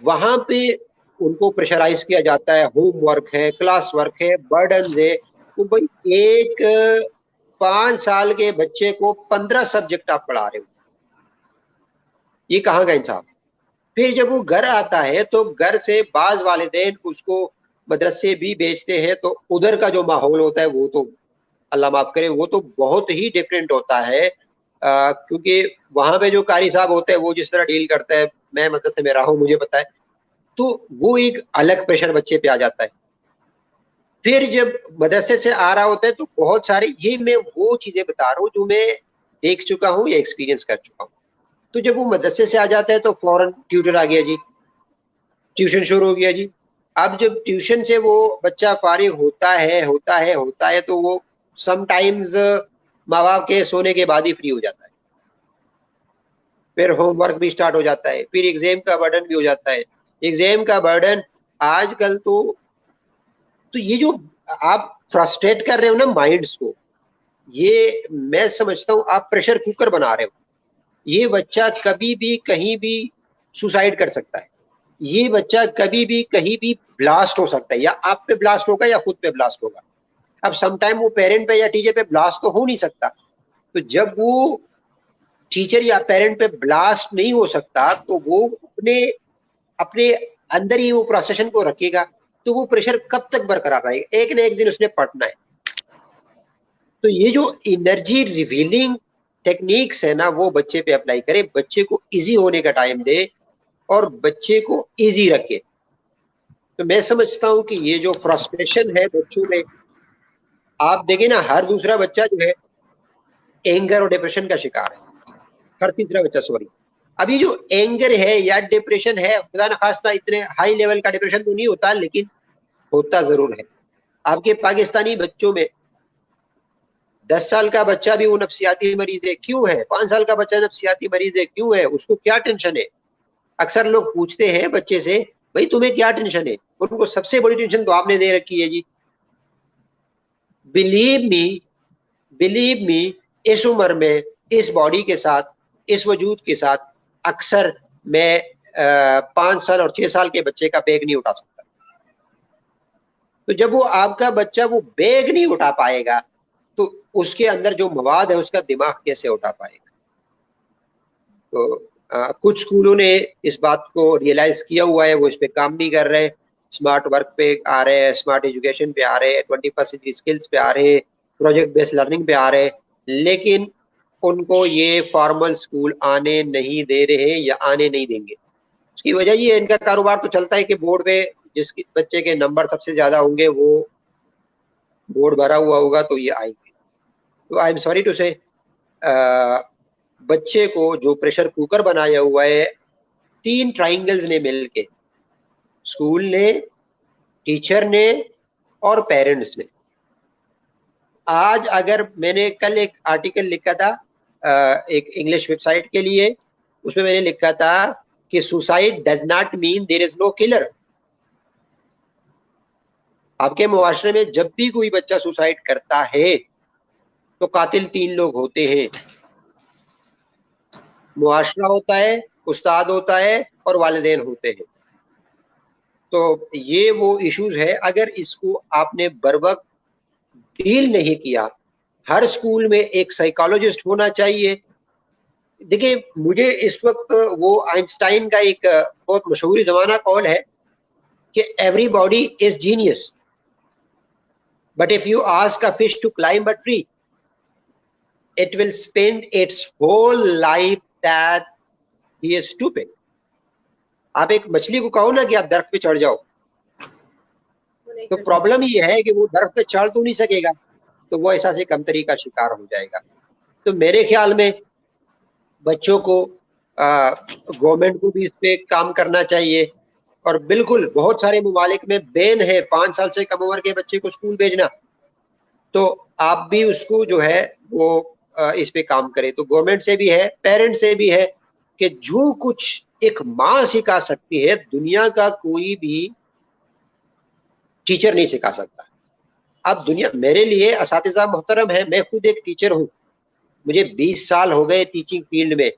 वहां पे उनको प्रेशराइज किया जाता है, होमवर्क है, क्लास वर्क है, बर्डन है। तो भाई, एक 5 साल के बच्चे को 15 सब्जेक्ट आप पढ़ा रहे हो, ये कहाँ का इंसाफ? फिर जब वो घर आता है तो घर से बाज वालिदैन उसको मदरसे भी भेजते हैं, तो उधर का जो माहौल होता है वो तो अल्लाह माफ करे, वो तो बहुत ही डिफरेंट होता है। क्योंकि वहां पे जो कारी साहब होते हैं वो जिस तरह डील करता है, मैं मदरसे में रहा हूँ, मुझे पता है। तो वो एक अलग प्रेशर बच्चे पे आ जाता है। फिर जब मदरसे से आ रहा होता है तो बहुत सारे, ये मैं वो चीजें बता रहा हूँ जो मैं देख चुका हूँ या एक्सपीरियंस कर चुका हूँ। तो जब वो मदरसे से आ जाता है तो फौरन ट्यूटर आ गया जी, ट्यूशन शुरू हो गया जी। अब जब ट्यूशन से वो बच्चा फारिग होता है तो वो समटाइम्स माँ बाप के सोने के बाद ही फ्री हो जाता है। फिर होमवर्क भी स्टार्ट हो जाता है, फिर एग्जाम का बर्डन भी हो जाता है। एग्जाम का बर्डन आजकल तो ये जो आप फ्रस्ट्रेट कर रहे हो ना माइंड्स को, ये मैं समझता हूँ आप प्रेशर कुकर बना रहे हो। ये बच्चा कभी भी कहीं भी सुसाइड कर सकता है, ये बच्चा कभी भी कहीं भी ब्लास्ट हो सकता है, या आप पे ब्लास्ट होगा या खुद पे ब्लास्ट होगा। अब समटाइम वो पेरेंट पे या टीचर पे ब्लास्ट तो हो नहीं सकता, तो जब वो टीचर या पेरेंट पे ब्लास्ट नहीं हो सकता तो वो अपने अपने अंदर ही वो प्रोसेशन को रखेगा, तो वो प्रेशर कब तक बरकरार रहेगा, एक ना एक दिन उसने पढ़ना है। तो ये जो एनर्जी रिवीलिंग टेक्निक्स है ना, वो बच्चे पे अप्लाई करे, बच्चे को इजी होने का टाइम दे और बच्चे को इजी रखे। तो मैं समझता हूँ कि ये जो फ्रस्ट्रेशन है बच्चों में, आप देखें ना हर दूसरा बच्चा जो है एंगर और डिप्रेशन का शिकार है, हर तीसरा बच्चा, सॉरी। अभी जो एंगर है या डिप्रेशन है, खुदा न खास्ता इतने हाई लेवल का डिप्रेशन तो नहीं होता, लेकिन होता जरूर है। आपके पाकिस्तानी बच्चों में 10 साल का बच्चा भी वो नफ्सियाती मरीज है, क्यों है? 5 साल का बच्चा नफ्सियाती मरीज है, क्यों है? उसको क्या टेंशन है? अक्सर लोग पूछते हैं बच्चे से, भाई तुम्हें क्या टेंशन है? उनको सबसे बड़ी टेंशन तो आपने दे रखी है जी। बिलीव मी, बिलीव मी, इस उम्र में, इस बॉडी के साथ, इस वजूद के साथ, अक्सर मैं 5 साल और 6 साल के बच्चे का बैग नहीं उठा सकता। तो जब वो आपका बच्चा वो बैग नहीं उठा पाएगा, तो उसके अंदर जो मवाद है उसका दिमाग कैसे उठा पाएगा? तो कुछ स्कूलों ने इस बात को रियलाइज किया हुआ है, वो इस पे काम भी कर रहे हैं, स्मार्ट वर्क पे आ रहे हैं, स्मार्ट एजुकेशन पे आ रहे हैं, 21st सेंचुरी स्किल्स पे आ रहे हैं, प्रोजेक्ट बेस्ड लर्निंग पे आ रहे हैं, लेकिन उनको ये फॉर्मल स्कूल आने नहीं दे रहे या आने नहीं देंगे। उसकी वजह ये है, इनका कारोबार तो चलता है कि बोर्ड पे जिस बच्चे के नंबर सबसे ज्यादा होंगे वो बोर्ड भरा हुआ होगा तो ये आएंगे। तो आई एम सॉरी टू से, बच्चे को जो प्रेशर कुकर बनाया हुआ है 3 ट्राइंगल्स ने मिलके, स्कूल ने, टीचर ने और पेरेंट्स ने। आज अगर मैंने कल एक आर्टिकल लिखा था एक इंग्लिश वेबसाइट के लिए, उसमें मैंने लिखा था कि suicide does not mean there is no killer. आपके मुआशरे में जब भी कोई बच्चा सुसाइड करता है तो कातिल 3 लोग होते हैं, मुआशरा होता है, उस्ताद होता है और वालिदैन होते हैं। तो ये वो इश्यूज है, अगर इसको आपने बरवक्त डील नहीं किया, हर स्कूल में एक साइकोलॉजिस्ट होना चाहिए। देखिए मुझे इस वक्त वो आइंस्टाइन का एक बहुत मशहूर जमाना कॉल है कि everybody is genius, but if you ask a fish to climb a tree it will spend its whole life that he is stupid. आप एक मछली को कहो ना कि आप दरख्त पे चढ़ जाओ, तो प्रॉब्लम ये है कि वो दरख्त पे चढ़ तो नहीं सकेगा, तो वो एहसास कमतरी का शिकार हो जाएगा। तो मेरे ख्याल में बच्चों को गवर्नमेंट को भी इस पे काम करना चाहिए। और बिल्कुल बहुत सारे ममालिक में बैन है 5 साल से कम उम्र के बच्चे को स्कूल भेजना, तो आप भी उसको जो है वो इस पे काम करें। तो गवर्नमेंट से भी है, पेरेंट्स से भी है कि जो कुछ एक माँ सिखा सकती है दुनिया का कोई भी टीचर नहीं सिखा सकता। अब दुनिया मेरे लिए असातिज़ा मोहतरम है, मैं खुद एक टीचर हूँ, मुझे 20 साल हो गए टीचिंग फील्ड में,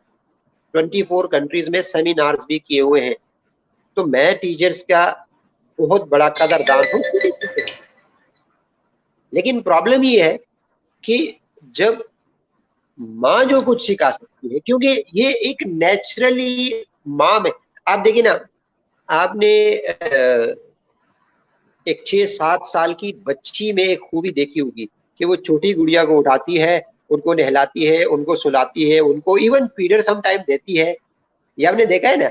24 कंट्रीज में सेमिनार्स भी किए हुए हैं, तो मैं टीचर्स का बहुत बड़ा कदरदान हूँ। लेकिन प्रॉब्लम ये है कि जब माँ जो कुछ सिखा सकती है, क्योंकि ये एक नेचुरली माँ में, आप देखिए ना, आपने एक 6-7 साल की बच्ची में एक खूबी देखी होगी कि वो छोटी गुड़िया को उठाती है, उनको नहलाती है, उनको सुलाती है, उनको इवन फीडर सम टाइम देती है। ये आपने देखा है ना?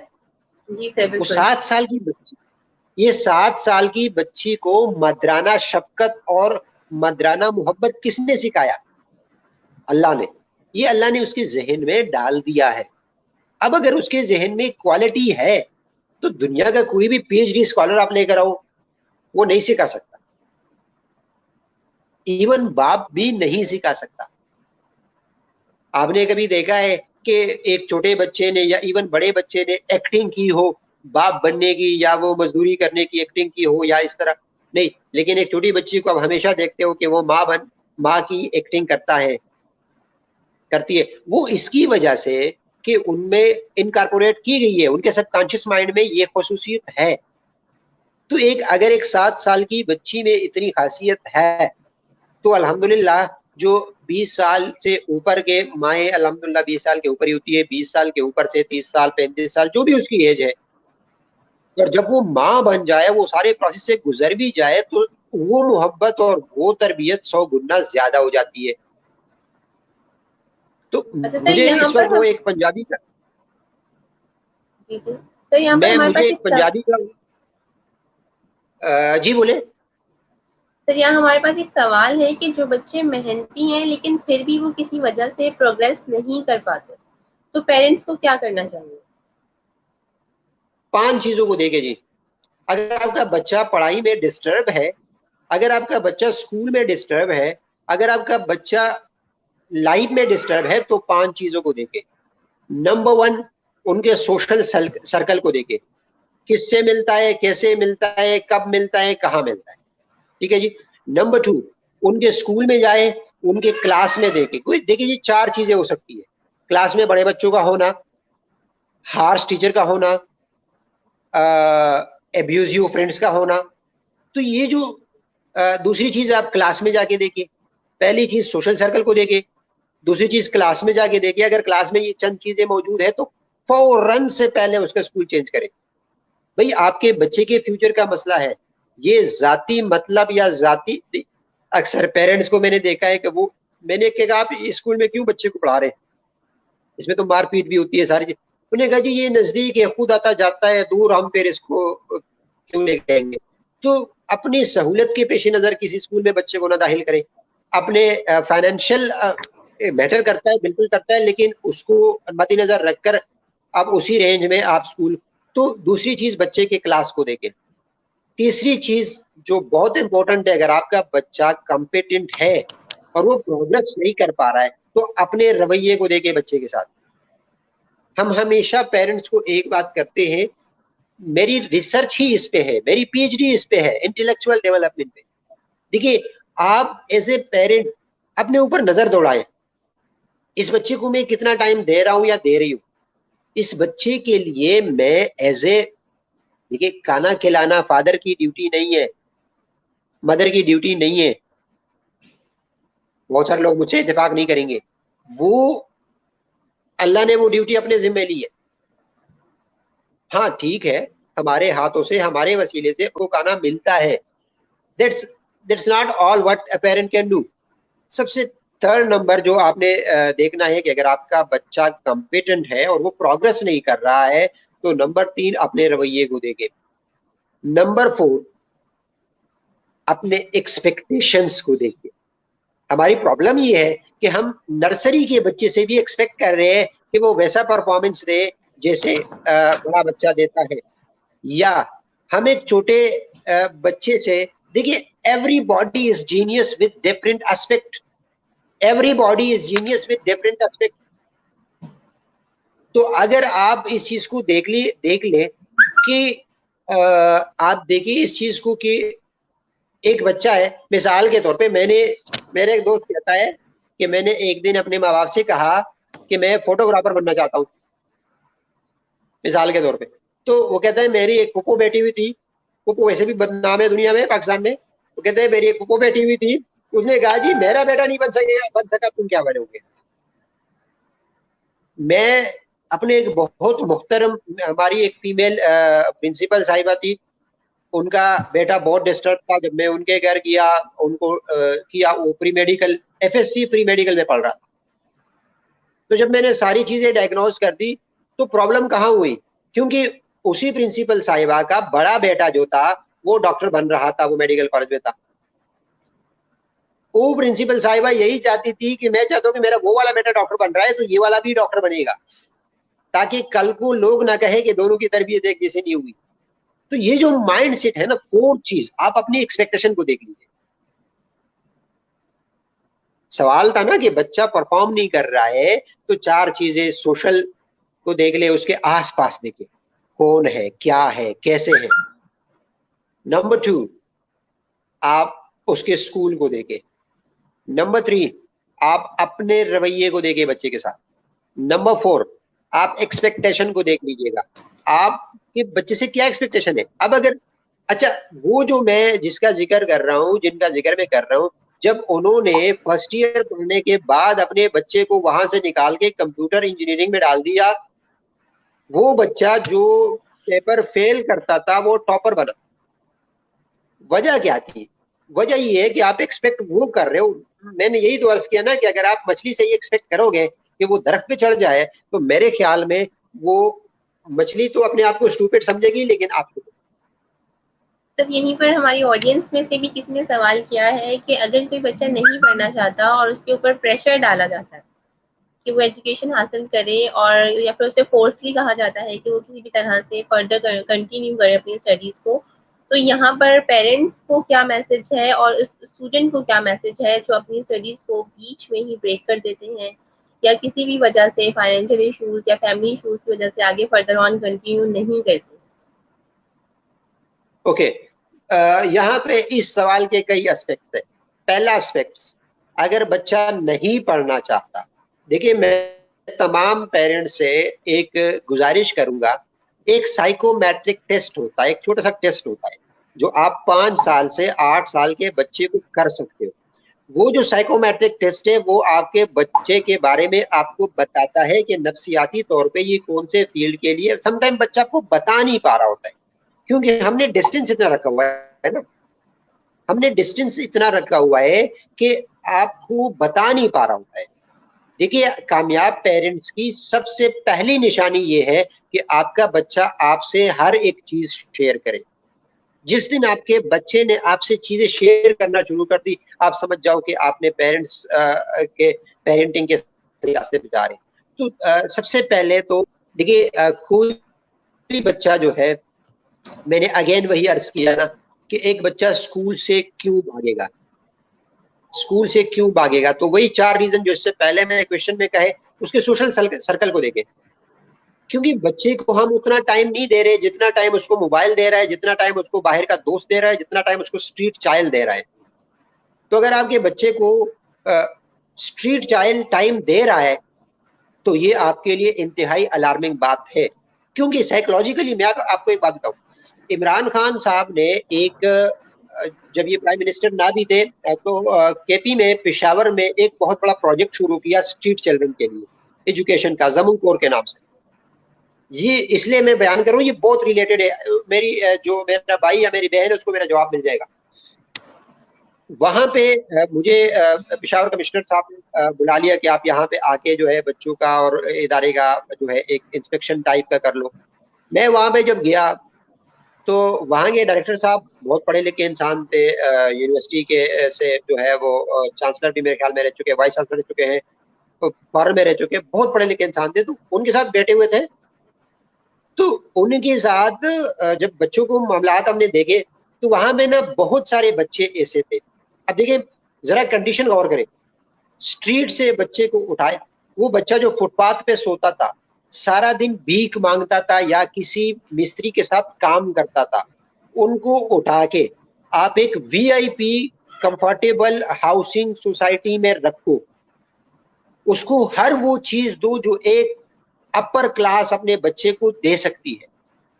जी सर, वो बिल्कुल। 7 साल की बच्ची, ये 7 साल की बच्ची को मदराना शफकत और मदराना मोहब्बत किसने सिखाया? अल्लाह ने। ये अल्लाह ने उसके जहन में डाल दिया है। अब अगर उसके जहन में क्वालिटी है तो दुनिया का कोई भी पीएचडी स्कॉलर आप लेकर आओ, वो नहीं सिखा सकता, इवन बाप भी नहीं सिखा सकता। आपने कभी देखा है कि एक छोटे बच्चे ने या इवन बड़े बच्चे ने एक्टिंग की हो बाप बनने की, या वो मजदूरी करने की एक्टिंग की हो या इस तरह, नहीं। लेकिन एक छोटी बच्ची को आप हमेशा देखते हो कि वो माँ की एक्टिंग करती है। वो इसकी वजह से कि उनमें इनकॉर्पोरेट की गई है, उनके सबकॉन्शियस माइंड में ये खसूसियत है। तो अगर एक 7 साल की बच्ची में इतनी खासियत है, तो अल्हम्दुलिल्लाह जो 20 साल से ऊपर के माएँ, अल्हम्दुलिल्लाह 20 साल के ऊपर ही होती है, 20 साल के ऊपर से 30 साल 35 साल जो भी उसकी एज है, और जब वो माँ बन जाए, वो सारे प्रोसेस से गुजर भी जाए, तो वो मोहब्बत और वो तरबियत 100 गुना ज्यादा हो जाती है। तो अच्छा सर, मुझे यहाँ इस पर वक्त वो हम एक पंजाबी का जी जी सर, यहाँ पर मैं हमारे मुझे पास एक एक पंजाबी का जी बोले। सर, यहाँ हमारे पास एक सवाल है कि जो बच्चे मेहनती हैं लेकिन फिर भी वो किसी वजह से प्रोग्रेस नहीं कर पाते, तो पेरेंट्स को क्या करना चाहिए? 5 चीजों को देखे जी। अगर आपका बच्चा पढ़ाई में डिस्टर्ब है, अगर आपका बच्चा स्कूल में डिस्टर्ब है, अगर आपका बच्चा लाइफ में डिस्टर्ब है, तो 5 चीजों को देखे। नंबर 1, उनके सोशल सर्कल को देखे, किससे मिलता है, कैसे मिलता है, कब मिलता है, कहाँ मिलता है। ठीक है जी। नंबर 2, उनके स्कूल में जाए, उनके क्लास में देखे। कोई देखिए जी, 4 चीजें हो सकती है। क्लास में बड़े बच्चों का होना, हार्श टीचर का होना, एब्यूजिव फ्रेंड्स का होना। तो ये जो दूसरी चीज आप क्लास में जाके देखिए। पहली चीज सोशल सर्कल को देखे, दूसरी चीज क्लास में जाके देखिए। अगर क्लास में ये चंद चीजें मौजूद है, तो फौरन से पहले उसका स्कूल चेंज करें। भाई, आपके बच्चे के फ्यूचर का मसला है। ये जाती मतलब या जाती, अक्सर पेरेंट्स को मैंने देखा है कि वो, मैंने कहा आप स्कूल में क्यों बच्चे को पढ़ा रहे हैं, इसमें तो मारपीट भी होती है सारी चीज। उन्हें कहा जी ये नजदीक है, खुद आता जाता है, दूर हम फिर इसको क्यों लेके आएंगे। तो अपनी सहूलत के पेश नजर किसी स्कूल में बच्चे को ना दाखिल करें। अपने फाइनेंशियल मैटर करता है, बिल्कुल करता है, लेकिन उसको मद्देनजर रखकर अब उसी रेंज में आप स्कूल। तो दूसरी चीज बच्चे के क्लास को देखें। तीसरी चीज जो बहुत इंपॉर्टेंट है, अगर आपका बच्चा कॉम्पिटेंट है और वो प्रोग्रेस नहीं कर पा रहा है, तो अपने रवैये को देखे बच्चे के साथ। हम हमेशा पेरेंट्स को एक बात करते हैं, मेरी रिसर्च ही इस पे है, मेरी पीएचडी इस पे है, इंटेलेक्चुअल डेवलपमेंट पे। देखिए, आप एज ए पेरेंट अपने ऊपर नजर दौड़ाएं, इस बच्चे को मैं कितना टाइम दे रहा हूं या दे रही हूं। इस बच्चे के लिए मैं एज ए, देखिए, खाना खिलाना फादर की ड्यूटी नहीं है, मदर की ड्यूटी नहीं है। बहुत सारे लोग मुझसे इत्तेफाक नहीं करेंगे। वो, अल्लाह ने वो ड्यूटी अपने जिम्मे ली है। हाँ ठीक है, हमारे हाथों से, हमारे वसीले से उनको खाना मिलता है। That's that's not all what a parent can do. सबसे थर्ड नंबर जो आपने देखना है कि अगर आपका बच्चा कॉम्पिटेंट है और वो प्रोग्रेस नहीं कर रहा है, तो नंबर 3, अपने रवैये को देखे। नंबर 4, अपने एक्सपेक्टेशंस को देखिए। हमारी प्रॉब्लम ये है कि हम नर्सरी के बच्चे से भी एक्सपेक्ट कर रहे हैं कि वो वैसा परफॉर्मेंस दे जैसे बड़ा बच्चा देता है। या हम एक छोटे बच्चे से, देखिए, everybody is genius with different aspect, everybody is genius with different aspect. तो अगर आप इस चीज को देख ले कि आप देखिए इस चीज को कि एक बच्चा है, मिसाल के तौर पे, मेरे एक दोस्त कहता है कि मैंने एक दिन अपने माँ बाप से कहा कि मैं फोटोग्राफर बनना चाहता हूँ, मिसाल के तौर पे। तो वो कहता है मेरी एक फूफो बैठी हुई थी, फूफो वैसे भी बदनाम है दुनिया में, पाकिस्तान में। वो कहते हैं मेरी एक फूफो बैठी हुई थी, उसने कहा जी मेरा बेटा नहीं बन सका, तुम क्या बनोगे। मैं अपने एक बहुत मुहतरम, हमारी एक फीमेल प्रिंसिपल साहिबा थी, उनका बेटा बहुत डिस्टर्ब था। जब मैं उनके घर गया, उनको किया, वो pre medical, FSc pre medical में पढ़ रहा था। तो जब मैंने सारी चीजें डायग्नोज कर दी, तो प्रॉब्लम कहाँ हुई, क्योंकि उसी प्रिंसिपल साहिबा का बड़ा बेटा जो था वो डॉक्टर बन रहा था, वो मेडिकल कॉलेज में था। वो प्रिंसिपल साहिबा यही चाहती थी कि मैं चाहता हूँ कि मेरा वो वाला बेटा डॉक्टर बन रहा है, तो ये वाला भी डॉक्टर बनेगा, ताकि कल को लोग ना कहे कि दोनों की तरबियत एक जैसी नहीं हुई। तो ये जो माइंड सेट है ना, 4 चीज आप अपनी एक्सपेक्टेशन को देख लीजिए। सवाल था ना कि बच्चा परफॉर्म नहीं कर रहा है, तो चार चीजें सोशल को देख ले, उसके आसपास देखे, कौन है, क्या है, कैसे है। नंबर 2, आप उसके स्कूल को देखे। नंबर 3, आप अपने रवैये को देखे बच्चे के साथ। नंबर 4, आप एक्सपेक्टेशन को देख लीजिएगा, आपके बच्चे से क्या एक्सपेक्टेशन है। अब अगर, अच्छा, वो जो मैं जिसका जिक्र कर रहा हूँ, जिनका जिक्र मैं कर रहा हूँ, जब उन्होंने फर्स्ट ईयर पढ़ने के बाद अपने बच्चे को वहां से निकाल के कंप्यूटर इंजीनियरिंग में डाल दिया, वो बच्चा जो पेपर फेल करता था वो टॉपर बना। वजह क्या थी? वजह ये है कि आप एक्सपेक्ट वो कर रहे हो। मैंने यही तो अर्ज किया ना कि अगर आप मछली से ही एक्सपेक्ट करोगे कि वो दरख्त पे चढ़ जाए, तो मेरे ख्याल में वो मछली तो अपने आप को स्टूपिड समझेगी, लेकिन आपको। सर यहीं पर हमारी ऑडियंस में से भी किसी ने सवाल किया है कि अगर कोई बच्चा नहीं पढ़ना चाहता और उसके ऊपर प्रेशर डाला जाता है कि वो एजुकेशन हासिल करे, और या फिर उसे फोर्सली कहा जाता है कि वो किसी भी तरह से फर्दर कंटिन्यू करे अपनी स्टडीज को, तो यहाँ पर पेरेंट्स को क्या मैसेज है और उस स्टूडेंट को क्या मैसेज है जो अपनी स्टडीज को बीच में ही ब्रेक कर देते हैं या किसी भी वजह से फाइनेंशियल इश्यूज या फैमिली इश्यूज की वजह से आगे फर्दर ऑन कंटिन्यू नहीं करते? ओके, यहाँ पे इस सवाल के कई एस्पेक्ट्स है। पहला एस्पेक्ट, अगर बच्चा नहीं पढ़ना चाहता, देखिए मैं तमाम पेरेंट्स से एक गुजारिश करूंगा, एक साइकोमेट्रिक टेस्ट होता है, एक छोटा सा टेस्ट होता है जो आप 5 साल से 8 साल के बच्चे को कर सकते हो। वो जो साइकोमेट्रिक टेस्ट है वो आपके बच्चे के बारे में आपको बताता है कि नफ्सियाती तौर पे ये कौन से फील्ड के लिए। समटाइम बच्चा को बता नहीं पा रहा होता है, क्योंकि हमने डिस्टेंस इतना रखा हुआ है ना, हमने डिस्टेंस इतना रखा हुआ है कि आपको बता नहीं पा रहा होता है। देखिए, कामयाब पेरेंट्स की सबसे पहली निशानी ये है कि आपका बच्चा आपसे हर एक चीज शेयर करे। जिस दिन आपके बच्चे ने आपसे चीजें शेयर करना शुरू कर दी, आप समझ जाओ कि आपने पेरेंट्स के पेरेंटिंग के सही रास्ते पे जा रहे हैं। तो सबसे पहले तो देखिए, कोई भी बच्चा जो है, मैंने अगेन वही अर्ज किया ना कि एक बच्चा स्कूल से क्यों भागेगा, स्कूल से क्यों भागेगा, तो वही 4 रीजन जो इससे पहले मैंने क्वेश्चन में कहे, उसके सोशल सर्कल को देखें। क्योंकि बच्चे को हम उतना टाइम नहीं दे रहे जितना टाइम उसको मोबाइल दे रहा है, जितना टाइम उसको बाहर का दोस्त दे रहा है, जितना टाइम उसको स्ट्रीट चाइल्ड दे रहा है। तो अगर आपके बच्चे को स्ट्रीट चाइल्ड टाइम दे रहा है, तो ये आपके लिए इंतहाई अलार्मिंग बात है। क्योंकि साइकोलॉजिकली मैं आपको एक बात बताऊं, इमरान खान साहब ने एक, जब ये प्राइम मिनिस्टर ना भी थे, तो केपी में, पेशावर में एक बहुत बड़ा प्रोजेक्ट शुरू किया स्ट्रीट चिल्ड्रन के लिए, एजुकेशन का, जमुन कोर के नाम से। ये इसलिए मैं बयान कर रहा हूँ, ये बहुत रिलेटेड है। मेरी जो मेरा भाई या मेरी बहन है उसको मेरा जवाब मिल जाएगा। वहां पे मुझे पेशावर कमिश्नर साहब ने बुला लिया कि आप यहाँ पे आके जो है बच्चों का और इदारे का जो है एक इंस्पेक्शन टाइप का कर लो। मैं वहां पे जब गया तो वहां के डायरेक्टर साहब बहुत पढ़े लिखे इंसान थे, यूनिवर्सिटी के से जो है वो चांसलर भी मेरे ख्याल में रह चुके, वाइस चांसलर रह चुके हैं, तो फॉरन में रह चुके, बहुत पढ़े लिखे इंसान थे। तो उनके साथ बैठे हुए थे, तो उनके साथ जब बच्चों को मामलात हमने देखे, तो वहां पे ना बहुत सारे बच्चे ऐसे थे। अब देखिए, जरा कंडीशन गौर करें, स्ट्रीट से बच्चे को उठाए, वो बच्चा जो फुटपाथ पे सोता था, सारा दिन भीख मांगता था या किसी मिस्त्री के साथ काम करता था, उनको उठा के आप एक वीआईपी कंफर्टेबल हाउसिंग सोसाइटी में रखो, उसको हर वो चीज दो जो एक अपर क्लास अपने बच्चे को दे सकती है।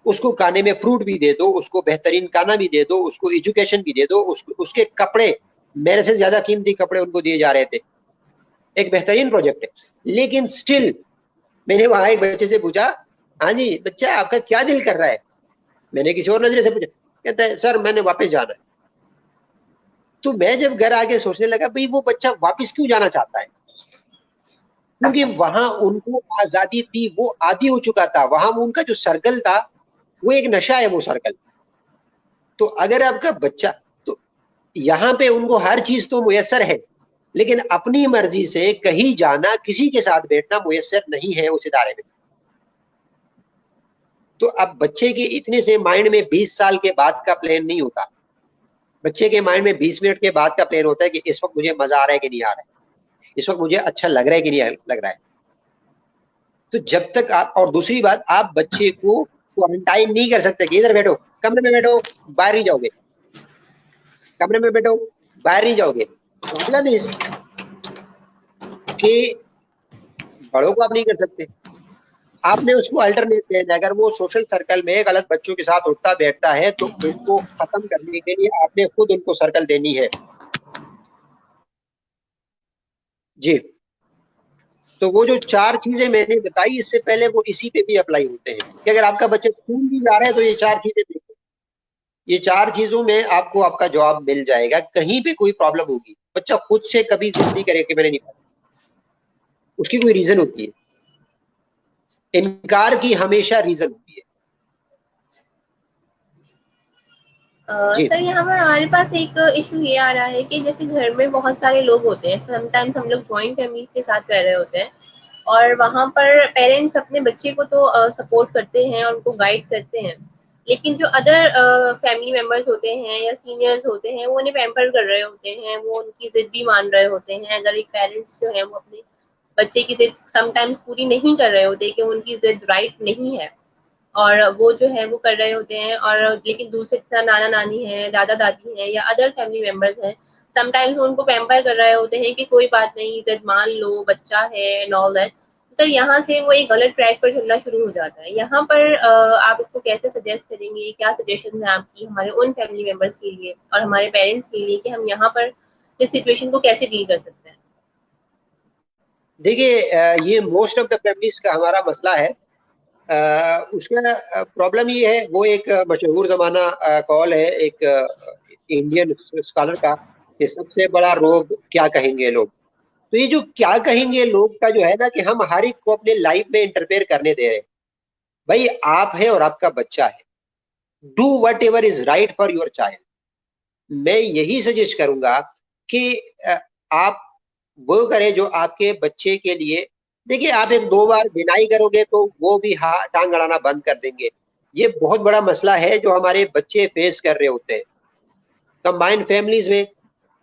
उसको खाने में फ्रूट भी दे दो, उसको बेहतरीन खाना भी दे दो, उसको एजुकेशन भी दे दो, उसके कपड़े, मेरे से ज्यादा कीमती कपड़े उनको दिए जा रहे थे। एक बेहतरीन प्रोजेक्ट है। लेकिन स्टिल मैंने वहां एक बच्चे से पूछा, हाँ जी बच्चा आपका क्या दिल कर रहा है? मैंने किसी और नजरिए से पूछा, कहता है सर मैंने वापस जाना है। तो मैं जब घर आके सोचने लगा, भाई वो बच्चा वापस क्यों जाना चाहता है? क्योंकि वहां उनको आजादी थी, वो आदी हो चुका था, वहां वो उनका जो सर्कल था वो एक नशा है वो सर्कल। तो अगर आपका बच्चा, तो यहाँ पे उनको हर चीज तो मुयसर है, लेकिन अपनी मर्जी से कहीं जाना, किसी के साथ बैठना मुयसर नहीं है उस इदारे में। तो अब बच्चे के इतने से माइंड में 20 साल के बाद का प्लान नहीं होता, बच्चे के माइंड में 20 मिनट के बाद का प्लान होता है कि इस वक्त मुझे मजा आ रहा है कि नहीं आ रहा है। इस वक्त मुझे अच्छा लग रहा है कि नहीं लग रहा है। तो जब तक आप, और दूसरी बात, आप बच्चे को क्वारंटाइन नहीं कर सकते कि इधर बैठो, कमरे में बैठो, बाहर नहीं जाओगे, कमरे में बैठो, बाहर नहीं जाओगे। प्रॉब्लम इज कि बड़ों को आप नहीं कर सकते। आपने उसको अल्टरनेट देना है। अगर वो सोशल सर्कल में गलत बच्चों के साथ उठता बैठता है तो उनको खत्म करने के लिए आपने खुद उनको सर्कल देनी है। जी। तो वो जो 4 चीजें मैंने बताई इससे पहले, वो इसी पे भी अप्लाई होते हैं कि अगर आपका बच्चा स्कूल भी जा रहा है तो ये 4 चीजें देखो। ये 4 चीजों में आपको आपका जवाब मिल जाएगा। कहीं पे कोई प्रॉब्लम होगी, बच्चा खुद से कभी जिद नहीं करे कि मैंने नहीं पढ़ा, उसकी कोई रीजन होती है। इनकार की हमेशा रीजन होती है। जी। सर यहाँ पर हमारे पास एक इशू ये आ रहा है कि जैसे घर में बहुत सारे लोग होते हैं, समटाइम्स हम लोग जॉइंट फैमिलीज के साथ रह रहे होते हैं और वहाँ पर पेरेंट्स अपने बच्चे को तो सपोर्ट करते हैं और उनको गाइड करते हैं, लेकिन जो अदर फैमिली मेंबर्स होते हैं या सीनियर्स होते हैं वो उन्हें पैम्पर कर रहे होते हैं, वो उनकी जिद भी मान रहे होते हैं। अगर एक पेरेंट्स जो है वो अपने बच्चे की जिद समटाइम्स पूरी नहीं कर रहे होते कि उनकी जिद राइट नहीं है और वो जो है वो कर रहे होते हैं, और लेकिन दूसरे तरह नाना नानी है, दादा दादी है या अदर फैमिली मेंबर्स हैं, समटाइम्स उनको पैम्पर कर रहे होते हैं कि कोई बात नहीं, इज्जत मान लो, बच्चा है एंड ऑल दैट। तो यहाँ से वो एक गलत ट्रैक पर चलना शुरू हो जाता है। यहाँ पर आप इसको कैसे सजेस्ट करेंगे, क्या सजेशन है आपकी हमारे उन फैमिली मेंबर्स के लिए और हमारे पेरेंट्स के लिए कि हम यहाँ पर इस सिचुएशन को कैसे डील कर सकते हैं? देखिए, ये मोस्ट ऑफ द फैमिलीज का हमारा मसला है। उसका प्रॉब्लम ये है, वो एक मशहूर जमाना कॉल है एक इंडियन स्कॉलर का, कि सबसे बड़ा रोग क्या कहेंगे लोग। तो ये जो क्या कहेंगे लोग का जो है ना, कि हम हर एक को अपने लाइफ में इंटरफेयर करने दे रहे हैं। भाई, आप है और आपका बच्चा है, do what ever is right for your child. मैं यही सजेस्ट करूंगा कि आप वो करें जो आपके बच्चे के लिए। देखिए, आप एक दो बार डिनाई करोगे तो वो भी टांग अड़ाना बंद कर देंगे। ये बहुत बड़ा मसला है जो हमारे बच्चे फेस कर रहे होते हैं कंबाइंड फैमिलीज में।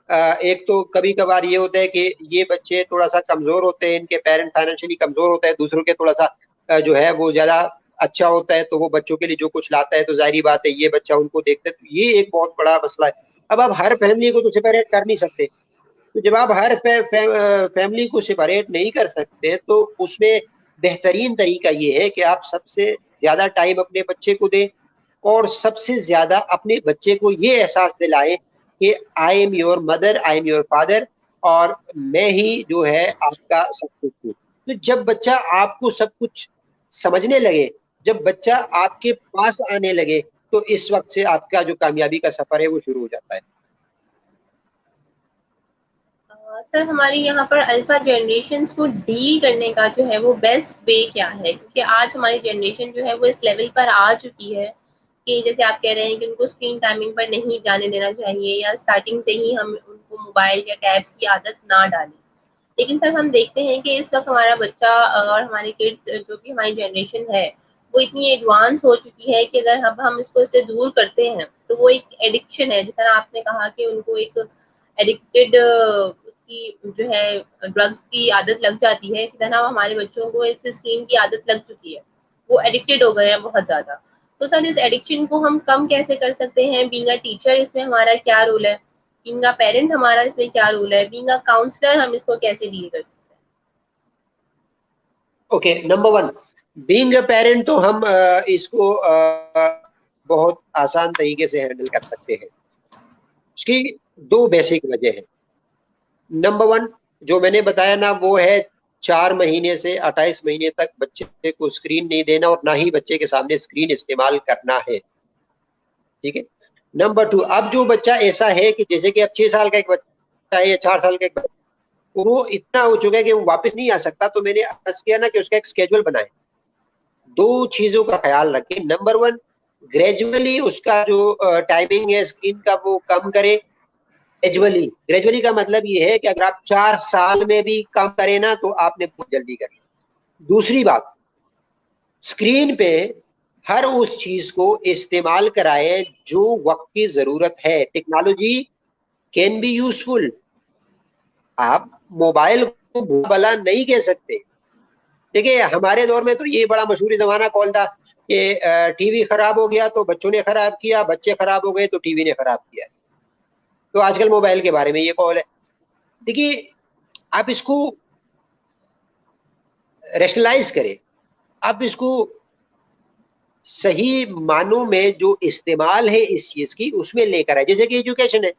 एक तो कभी कभार ये होता है कि ये बच्चे थोड़ा सा कमजोर होते हैं, इनके पेरेंट फाइनेंशियली कमजोर होता है, दूसरों के थोड़ा सा जो है वो ज्यादा अच्छा होता है, तो वो बच्चों के लिए जो कुछ लाता है तो जाहिर बात है ये बच्चा उनको देखते है। तो ये एक बहुत बड़ा मसला है। अब आप हर फैमिली को तो सेपरेट कर नहीं सकते। तो जब आप हर फैमिली को सेपरेट नहीं कर सकते तो उसमें बेहतरीन तरीका ये है कि आप सबसे ज्यादा टाइम अपने बच्चे को दें और सबसे ज्यादा अपने बच्चे को ये एहसास दिलाएं कि I am your mother, I am your father, और मैं ही जो है आपका सब कुछ हूँ। तो जब बच्चा आपको सब कुछ समझने लगे, जब बच्चा आपके पास आने लगे, तो इस वक्त से आपका जो कामयाबी का सफर है वो शुरू हो जाता है। सर हमारी यहाँ पर अल्फा जनरेशन को डील करने का जो है वो बेस्ट वे क्या है, क्योंकि आज हमारी जनरेशन जो है वो इस लेवल पर आ चुकी है कि जैसे आप कह रहे हैं कि उनको स्क्रीन टाइमिंग पर नहीं जाने देना चाहिए या स्टार्टिंग से ही हम उनको मोबाइल या टैब्स की आदत ना डालें। लेकिन सर हम देखते हैं कि इस वक्त हमारा बच्चा और हमारे किड्स जो भी हमारी जनरेशन है वो इतनी एडवांस हो चुकी है कि अगर हम इसको इससे दूर करते हैं तो वो एक एडिक्शन है। जिस तरह आपने कहा कि उनको एक एडिक्टेड उसकी जो है ड्रग्स की आदत लग जाती है, इसी तरह हमारे बच्चों को इस स्क्रीन की आदत लग चुकी है, वो एडिक्टेड हो गए हैं बहुत ज्यादा। तो सर इस एडिक्शन को हम कम कैसे कर सकते हैं? बीइंग अ टीचर इसमें हमारा क्या रोल है? बीइंग अ पेरेंट हमारा इसमें क्या रोल है? बीइंग अ काउंसलर हम इसको कैसे डील कर सकते okay, number one, being a parent तो हम इसको बहुत आसान तरीके से हैंडल कर सकते हैं। उसकी दो बेसिक वजह है। नंबर वन, जो मैंने बताया ना, वो है 4 महीने से 28 महीने तक बच्चे को स्क्रीन नहीं देना और ना ही बच्चे के सामने स्क्रीन इस्तेमाल करना है। ठीक है। नंबर टू, अब जो बच्चा ऐसा है कि जैसे कि अब 6 साल का एक बच्चा है या 4 साल का एक बच्चा, वो इतना हो चुका है कि वो वापस नहीं आ सकता, तो मैंने अर्ज किया ना कि उसका एक स्केड्यूल बनाए। दो चीजों का ख्याल रखें। नंबर वन, ग्रेजुअली उसका जो टाइमिंग है स्क्रीन का वो कम करे। ग्रेजुअली, ग्रेजुअली का मतलब ये है कि अगर आप 4 साल में भी कम करें ना तो आपने बहुत जल्दी कर लिया। दूसरी बात, स्क्रीन पे हर उस चीज को इस्तेमाल कराए जो वक्त की जरूरत है। Technology can be useful. आप मोबाइल भला नहीं कह सकते। देखिए हमारे दौर में तो ये बड़ा मशहूर जमाना कॉल था कि टीवी खराब हो गया तो बच्चों ने खराब किया, बच्चे खराब हो गए तो टीवी ने खराब किया। तो आजकल मोबाइल के बारे में ये कॉल है। देखिए आप इसको रैशनलाइज करें, आप इसको सही मानों में जो इस्तेमाल है इस चीज की उसमें लेकर आए। जैसे कि एजुकेशन है,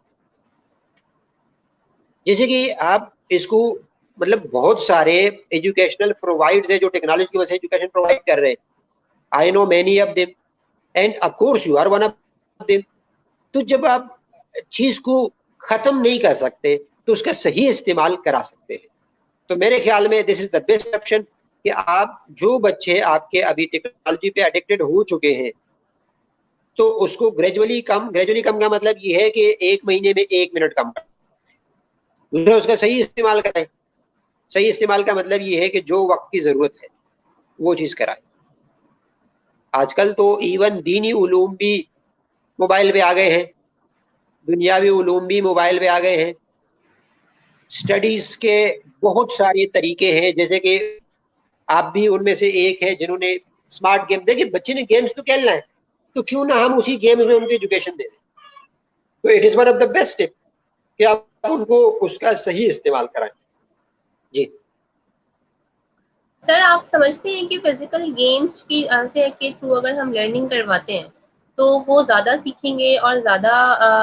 जैसे कि आप इसको मतलब बहुत सारे एजुकेशनल प्रोवाइड्स है जो टेक्नोलॉजी की वजह से एजुकेशन प्रोवाइड कर रहे हैं। I know many of them and of course you are one of them. तो जब आप चीज को खत्म नहीं कर सकते तो उसका सही इस्तेमाल करा सकते हैं। तो मेरे ख्याल में this is the best option कि आप जो बच्चे आपके अभी टेक्नोलॉजी पे एडिक्टेड हो चुके हैं तो उसको ग्रेजुअली कम का मतलब ये है कि 1 महीने में 1 मिनट कम करें। दूसरा उसका सही इस्तेमाल करें। सही इस्तेमाल का मतलब ये है कि जो वक्त की जरूरत है वो चीज कराए। आजकल तो इवन दीनी उलूम भी मोबाइल पे आ गए हैं, दुनियावी उलूम भी मोबाइल पे आ गए हैं। स्टडीज के बहुत सारे तरीके हैं, जैसे कि आप भी उनमें से एक है जिन्होंने स्मार्ट गेम, देखिए बच्चे ने गेम्स तो खेलना है तो क्यों ना हम उसी गेम्स में उनको एजुकेशन दे दें। तो it is one of the best step कि आप उनको उसका सही इस्तेमाल कराएं। जी सर, आप समझते हैं कि फिजिकल गेम्स की से के थ्रू अगर हम लर्निंग करवाते हैं तो वो ज़्यादा सीखेंगे और ज़्यादा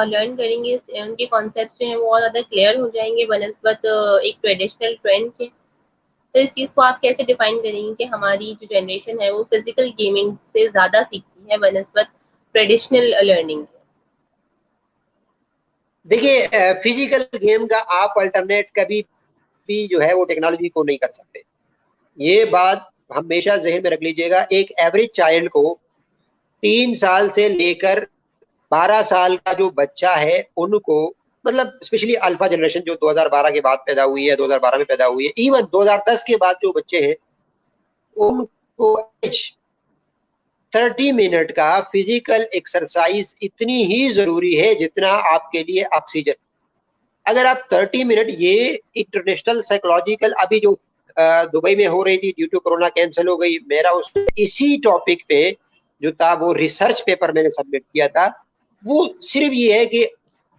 लर्न करेंगे, उनके कॉन्सेप्ट जो हैं वो और ज़्यादा क्लियर हो जाएंगे बनस्बत एक ट्रेडिशनल ट्रेंड के। तो इस चीज़ को आप कैसे डिफाइन करेंगे कि हमारी जो जनरेशन है वो फिजिकल गेमिंग से ज़्यादा सीखती है बनस्बत ट्रेडिशनल लर्निंग के? देखिए फिजिकल गेम का आप अल्टरनेट कभी भी जो है वो टेक्नोलॉजी को नहीं कर सकते। ये बात हमेशा जहन में रख लीजिएगा। एक एवरेज चाइल्ड को 3 साल से लेकर 12 साल का जो बच्चा है उनको, मतलब स्पेशली अल्फा जनरेशन जो 2012 के बाद पैदा हुई है, 2012 में पैदा हुई है, इवन 2010 के बाद जो बच्चे हैं उनको 30 मिनट का फिजिकल एक्सरसाइज इतनी ही जरूरी है जितना आपके लिए ऑक्सीजन। अगर आप 30 मिनट, ये इंटरनेशनल साइकोलॉजिकल, अभी जो दुबई में हो रही थी ड्यू टू कोरोना कैंसिल हो गई, मेरा उस इसी टॉपिक पे जो था वो रिसर्च पेपर मैंने सबमिट किया था। वो सिर्फ ये है कि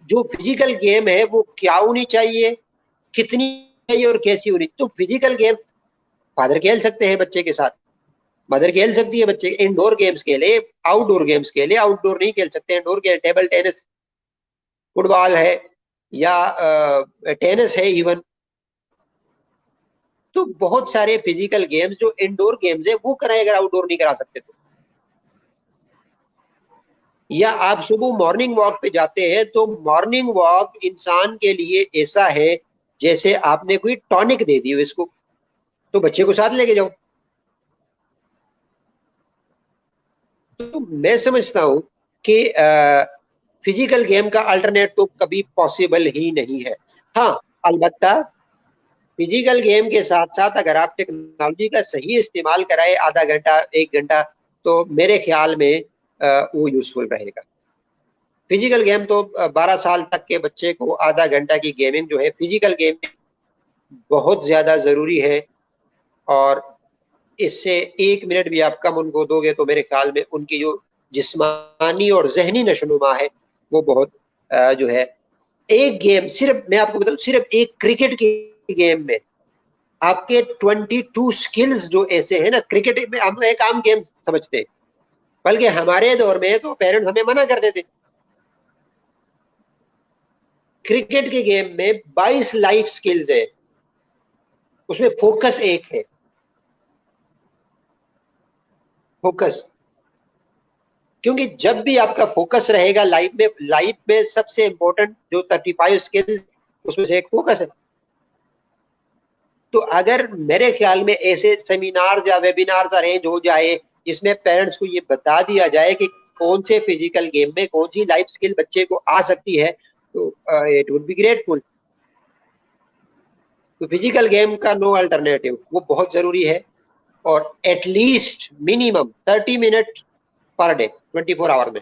जो फिजिकल गेम है वो क्या होनी चाहिए, कितनी चाहिए और कैसी होनी। तो फिजिकल गेम फादर खेल सकते हैं बच्चे के साथ, मदर खेल सकती है बच्चे इंडोर गेम्स खेले, आउटडोर गेम्स खेले। आउटडोर नहीं खेल सकते, इंडोर खेल, टेबल टेनिस, फुटबॉल है या टेनिस है इवन। तो बहुत सारे फिजिकल गेम्स जो इंडोर गेम्स है वो कराए अगर आउटडोर नहीं करा सकते तो। या आप सुबह मॉर्निंग वॉक पे जाते हैं तो मॉर्निंग वॉक इंसान के लिए ऐसा है जैसे आपने कोई टॉनिक दे दी हो इसको, तो बच्चे को साथ लेके जाओ। तो मैं समझता हूं कि फिजिकल गेम का अल्टरनेट तो कभी पॉसिबल ही नहीं है। हाँ, अलबत्ता फिजिकल गेम के साथ साथ अगर आप टेक्नोलॉजी का सही इस्तेमाल कराए आधा घंटा 1 घंटा तो मेरे ख्याल में वो यूजफुल रहेगा। फिजिकल गेम तो 12 साल तक के बच्चे को आधा घंटा की गेमिंग जो है फिजिकल गेम बहुत ज्यादा जरूरी है। और इससे 1 मिनट भी आप कम उनको दोगे तो मेरे ख्याल में उनकी जो जिस्मानी और जहनी नशोनुमा है वो बहुत जो है। एक गेम, सिर्फ मैं आपको बताऊं, सिर्फ एक क्रिकेट के गेम में आपके 22 स्किल्स जो ऐसे हैं ना, क्रिकेट में हम एक आम गेम समझते हैं, बल्कि हमारे दौर में तो पेरेंट्स हमें मना करते थे। क्रिकेट के गेम में 22 लाइफ स्किल्स है, उसमें फोकस एक है, फोकस। क्योंकि जब भी आपका फोकस रहेगा लाइफ में सबसे इंपॉर्टेंट जो 35 स्किल्स उसमें से एक फोकस है। तो अगर मेरे ख्याल में ऐसे सेमिनार या वेबिनार अरेंज हो जाए जिसमें पेरेंट्स को ये बता दिया जाए कि कौन से फिजिकल गेम में कौन सी लाइफ स्किल बच्चे को आ सकती है तो इट वुड बी ग्रेटफुल। तो फिजिकल गेम का नो अल्टरनेटिव, वो बहुत जरूरी है। और at least minimum 30 minute per day 24 hour में।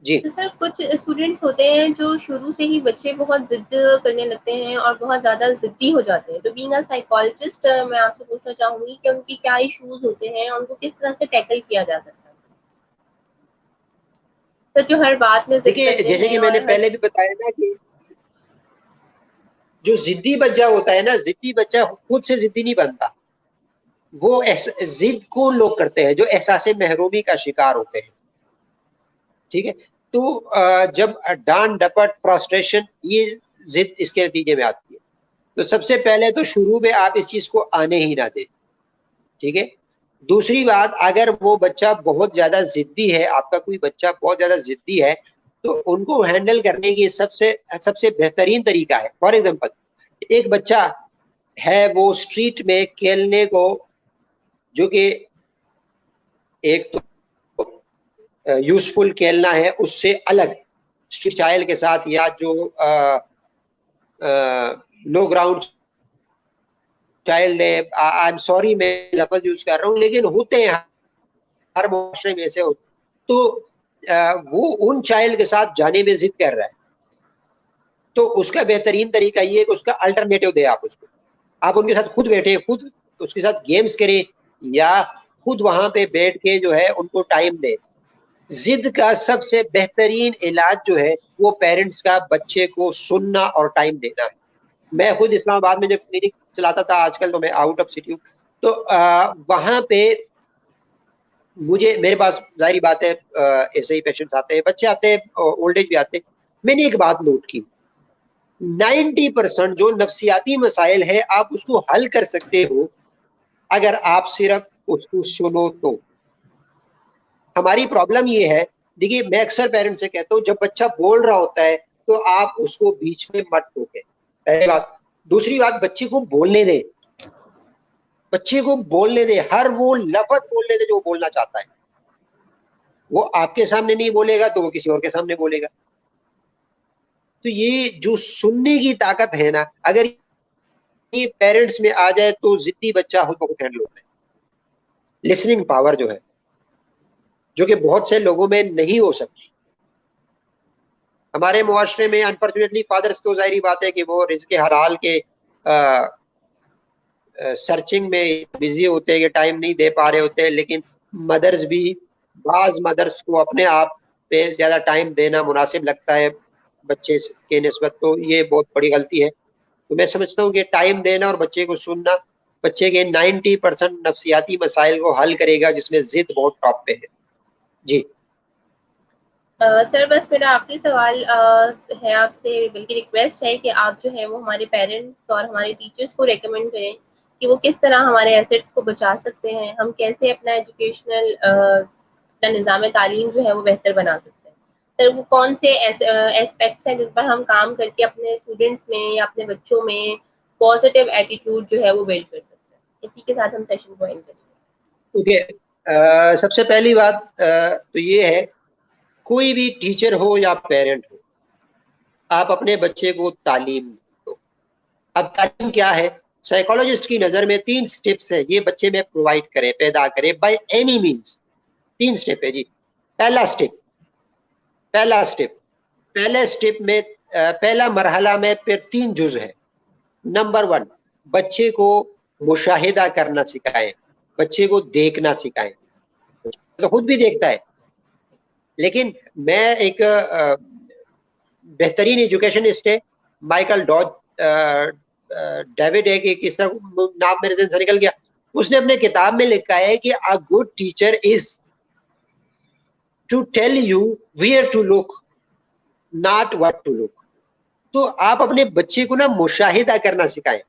जी तो सर कुछ स्टूडेंट्स होते हैं जो शुरू से ही बच्चे बहुत जिद करने लगते हैं और बहुत ज़्यादा ज़िद्दी हो जाते हैं। तो बीइंग अ साइकोलॉजिस्ट मैं आपसे पूछना चाहूँगी कि उनकी क्या इश्यूज़ होते हैं और उनको किस तरह से टैकल किया जा सकता है? तो जो हर बात में ज़िद देखिए, करते जैसे कि हैं मैंने और हर पहले भी बताया ना कि जो जिद्दी बच्चा होता है ना, जिद्दी बच्चा खुद से जिद्दी नहीं बनता। वो जिद को लोग करते हैं जो एहसास महरूमी का शिकार होते हैं। ठीक है, तो जब डांट डपट फ्रस्ट्रेशन ये जिद इसके नतीजे में आती है। तो सबसे पहले तो शुरू में आप इस चीज को आने ही ना दें। ठीक है, दूसरी बात, अगर वो बच्चा बहुत ज्यादा जिद्दी है, आपका कोई बच्चा बहुत ज्यादा जिद्दी है, तो उनको हैंडल करने की सबसे सबसे बेहतरीन तरीका है, फॉर एग्जाम्पल एक बच्चा है वो स्ट्रीट में खेलने को, जो कि एक तो यूजफुल खेलना है, उससे अलग स्ट्रीट चाइल्ड के साथ, या जो लो ग्राउंड चाइल्ड है, आई एम सॉरी मैं लफ्ज यूज कर रहा हूँ, लेकिन होते हैं हर मुआशरे में ऐसे होते, तो वो उन चाइल्ड के साथ जाने में जिद कर रहा है, तो उसका बेहतरीन तरीका ये है कि उसका अल्टरनेटिव दे आप उसको। आप उनके साथ खुद बैठे, खुद उसके साथ गेम्स करें, या खुद वहां पे बैठ के जो है उनको टाइम दें। जिद का सबसे बेहतरीन इलाज जो है वो पेरेंट्स का बच्चे को सुनना और टाइम देना है। मैं खुद इस्लामाबाद में जब क्लिनिक चलाता था, आजकल तो मैं आउट ऑफ सिटी हूँ, तो वहां पे मुझे, मेरे पास जाहिर बात है ऐसे ही पेशेंट्स आते हैं, बच्चे आते हैं, ओल्ड एज भी आते हैं। मैंने एक बात नोट की, 90% जो नफ्सियाती मसाइल है आप उसको हल कर सकते हो अगर आप सिर्फ उसको सुनो तो। हमारी प्रॉब्लम ये है, देखिए मैं अक्सर पेरेंट्स से कहता हूँ, जब बच्चा बोल रहा होता है तो आप उसको बीच में मत टोके, पहली बात। दूसरी बात, बच्चे को बोलने दें, बच्चे को बोलने दें, हर वो लफ्ज बोलने दें जो वो बोलना चाहता है। वो आपके सामने नहीं बोलेगा तो वो किसी और के सामने बोलेगा। तो ये जो सुनने की ताकत है ना, अगर ये पेरेंट्स में आ जाए तो जिद्दी बच्चा खुद बहुत हैंडल होता है। लिसनिंग पावर जो है, जो कि बहुत से लोगों में नहीं हो सकती। हमारे मुआशरे में अनफॉर्चुनेटली फादर्स, तो जाहिर बात है कि वो रिज़्क़ हलाल के सर्चिंग में बिजी होते हैं कि टाइम नहीं दे पा रहे होते हैं, लेकिन मदर्स भी, बाज मदर्स को अपने आप पे ज़्यादा टाइम देना मुनासिब लगता है बच्चे के निस्बत, तो ये बहुत बड़ी गलती है। तो मैं समझता हूँ कि टाइम देना और बच्चे को सुनना बच्चे के 90% नफ्सियाती मसाइल को हल करेगा, जिसमें जिद बहुत टॉप पे है। जी सर बस मेरा आखिरी सवाल है आपसे, बल्कि रिक्वेस्ट है कि आप जो है वो हमारे पेरेंट्स और हमारे टीचर्स को रेकमेंड करें कि वो किस तरह हमारे एसेट्स को बचा सकते हैं, हम कैसे अपना एजुकेशनल अपना निज़ाम तालीम जो है वो बेहतर बना सकते हैं। सर वो कौन से एस्पेक्ट्स हैं जिन पर हम काम करके अपने स्टूडेंट्स में या अपने बच्चों में पॉजिटिव एटीट्यूड जो है वो बिल्ड कर सकते हैं? इसी के साथ हम सेशन को एंड करेंगे। ओके, सबसे पहली बात तो ये है, कोई भी टीचर हो या पेरेंट हो, आप अपने बच्चे को तालीम दो। अब तालीम क्या है? साइकोलॉजिस्ट की नजर में 3 स्टेप्स है, ये बच्चे में प्रोवाइड करे, पैदा करे बाय एनी मीन्स। 3 स्टेप है जी। पहला स्टेप पहला स्टेप पहले स्टेप में पहला मरहला में फिर 3 जुज है। नंबर 1, बच्चे को मुशाहिदा करना सिखाएं, बच्चे को देखना सिखाएं। तो खुद भी देखता है, लेकिन मैं एक बेहतरीन एजुकेशनिस्ट है, माइकल डॉज डेविड है कि किस तरह नाम मेरे दिन से निकल गया, उसने अपने किताब में लिखा है कि a good teacher is to tell you where to look, not what to look. तो आप अपने बच्चे को ना मुशाहिदा करना सिखाएं,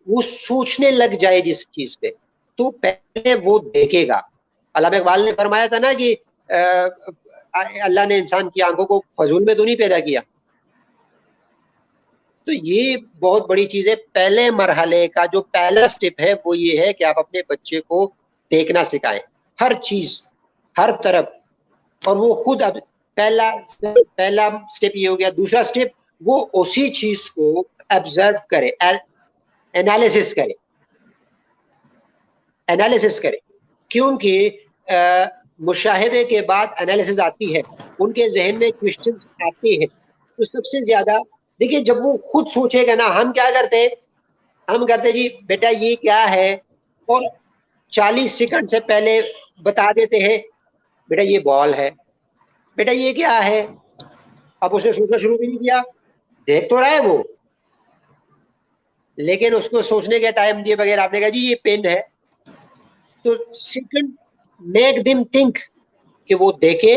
वो सोचने लग जाए जिस चीज पे, तो पहले वो देखेगा। अल्लामा इकबाल ने फरमाया था ना कि अल्लाह ने इंसान की आंखों को फजूल में तो नहीं पैदा किया। तो ये बहुत बड़ी चीज है। पहले मरहले का जो पहला स्टेप है वो ये है कि आप अपने बच्चे को देखना सिखाएं, हर चीज, हर तरफ, और वो खुद अब पहला स्टेप ये हो गया। दूसरा स्टेप, वो उसी चीज को ऑब्जर्व करे, एनालिसिस करे, एनालिसिस करे। क्योंकि मुशाहिदे के बाद एनालिसिस आती है, उनके जहन में क्वेश्चंस आते हैं, तो सबसे ज्यादा देखिए जब वो खुद सोचेगा ना, हम क्या करते हैं, हम करते जी बेटा ये क्या है, और 40 सेकंड से पहले बता देते हैं बेटा ये बॉल है, बेटा ये क्या है। अब उसने सोचना शुरू भी नहीं किया, देख तो रहा है वो, लेकिन उसको सोचने के टाइम दिए बगैर आपने कहा जी ये पेन है, तो सेकंड मेक देम थिंक, कि वो देखे,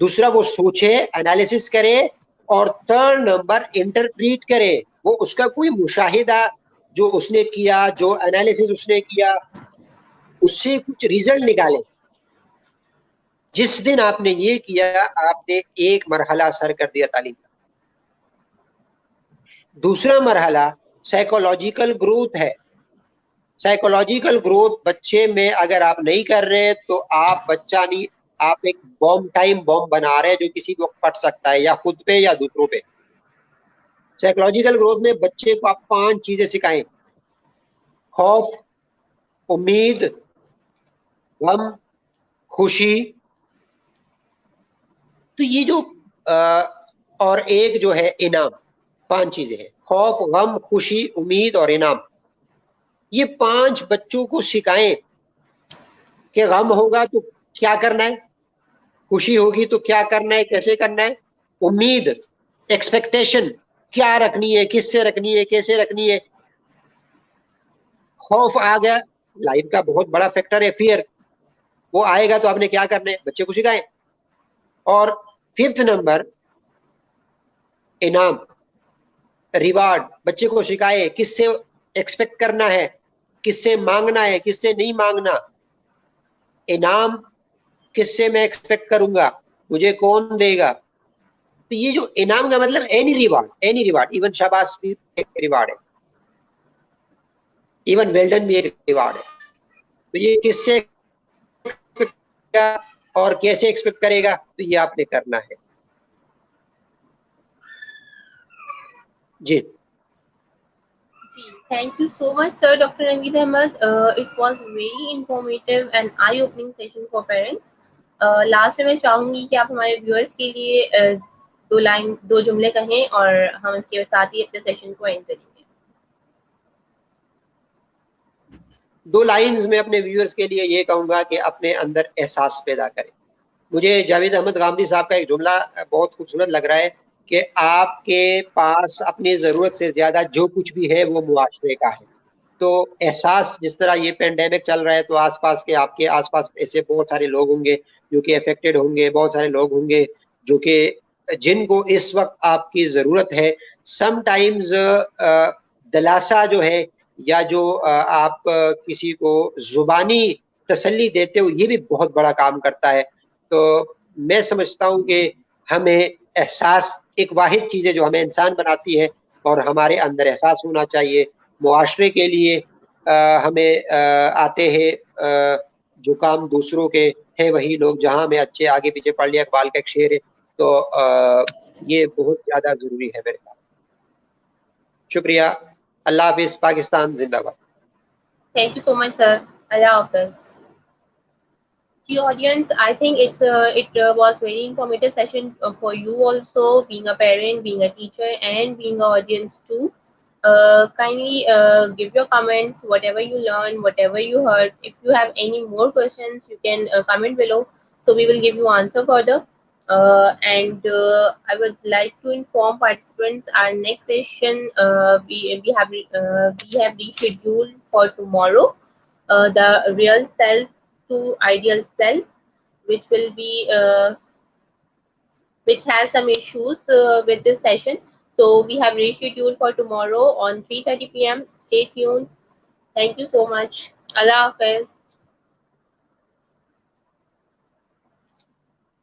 दूसरा वो सोचे, एनालिसिस करे, और थर्ड नंबर इंटरप्रीट करे। वो उसका कोई मुशाहिदा जो उसने किया, जो एनालिसिस उसने किया, उससे कुछ रिजल्ट निकाले। जिस दिन आपने ये किया, आपने एक मरहला सर कर दिया तालीम का। दूसरा मरहला साइकोलॉजिकल ग्रोथ है। साइकोलॉजिकल ग्रोथ बच्चे में अगर आप नहीं कर रहे तो आप बच्चा नहीं, आप एक बॉम्ब, टाइम बॉम्ब बना रहे हैं जो किसी वक्त फट सकता है, या खुद पे या दूसरों पे। साइकोलॉजिकल ग्रोथ में बच्चे को आप 5 चीजें सिखाएं: खौफ, उम्मीद, गम, खुशी। तो ये जो और एक जो है इनाम, 5 चीजें हैं: खौफ, गम, खुशी, उम्मीद और इनाम। ये 5 बच्चों को सिखाएं कि गम होगा तो क्या करना है, खुशी होगी तो क्या करना है, कैसे करना है, उम्मीद, एक्सपेक्टेशन क्या रखनी है, किससे रखनी है, कैसे रखनी है। खौफ आ गया, लाइफ का बहुत बड़ा फैक्टर है फियर, वो आएगा तो आपने क्या करना है, बच्चे को सिखाएं। और 5th नंबर इनाम, रिवार्ड, बच्चे को सिखाए किससे एक्सपेक्ट करना है, किससे मांगना है, किससे नहीं मांगना। इनाम किससे मैं एक्सपेक्ट करूंगा, मुझे कौन देगा। तो ये जो इनाम का मतलब any reward, any reward, even शाबाश भी एक रिवार्ड है, इवन वेल्डन भी एक रिवार्ड है। तो ये किससे और कैसे एक्सपेक्ट करेगा, तो ये आपने करना है जी। Thank you so much, sir, Dr. Naveed Ahmed. It was very informative and eye-opening session for parents. Last में मैं चाहूंगी कि आप हमारे व्यूअर्स के लिए दो जुमले कहें और हम इसके साथ ही अपने सेशन को एंड करेंगे। 2 लाइंस में अपने व्यूअर्स के लिए ये कहूंगा कि अपने अंदर एहसास पैदा करें। मुझे जावेद अहमद गामदी साहब का एक जुमला बहुत खूबसूरत लग रहा है कि आपके पास अपनी जरूरत से ज्यादा जो कुछ भी है वो मुआशरे का है। तो एहसास, जिस तरह ये पेंडेमिक चल रहा है तो आसपास के, आपके आसपास ऐसे बहुत सारे लोग होंगे जो कि अफेक्टेड होंगे, बहुत सारे लोग होंगे जो कि जिनको इस वक्त आपकी जरूरत है। समटाइम्स दिलासा जो है, या जो आप किसी को जुबानी तसल्ली देते हो, ये भी बहुत बड़ा काम करता है। तो मैं समझता हूँ कि हमें एहसास, एक वाहिद चीज़ है जो हमें इंसान बनाती है, और हमारे अंदर एहसास होना चाहिए। मुआशरे के लिए हमें आते हैं जो काम दूसरों के हैं वही लोग जहां में अच्छे, आगे पीछे पढ़ लिया, इकबाल का एक शेर है। तो ये बहुत ज्यादा जरूरी है मेरे ख्याल। शुक्रिया। अल्लाह हाफिज। पाकिस्तान जिंदाबाद। Thank you so much sir. Allah Hafiz. The audience, I think it was very informative session for you also, being a parent, being a teacher, and being an audience too. Kindly give your comments, whatever you learned, whatever you heard. If you have any more questions, you can comment below, so we will give you answer further. And I would like to inform participants our next session we have rescheduled for tomorrow. The real self to ideal self, which will be which has some issues with this session. So we have rescheduled for tomorrow on 3:30 p.m. Stay tuned. Thank you so much. Allah Hafiz.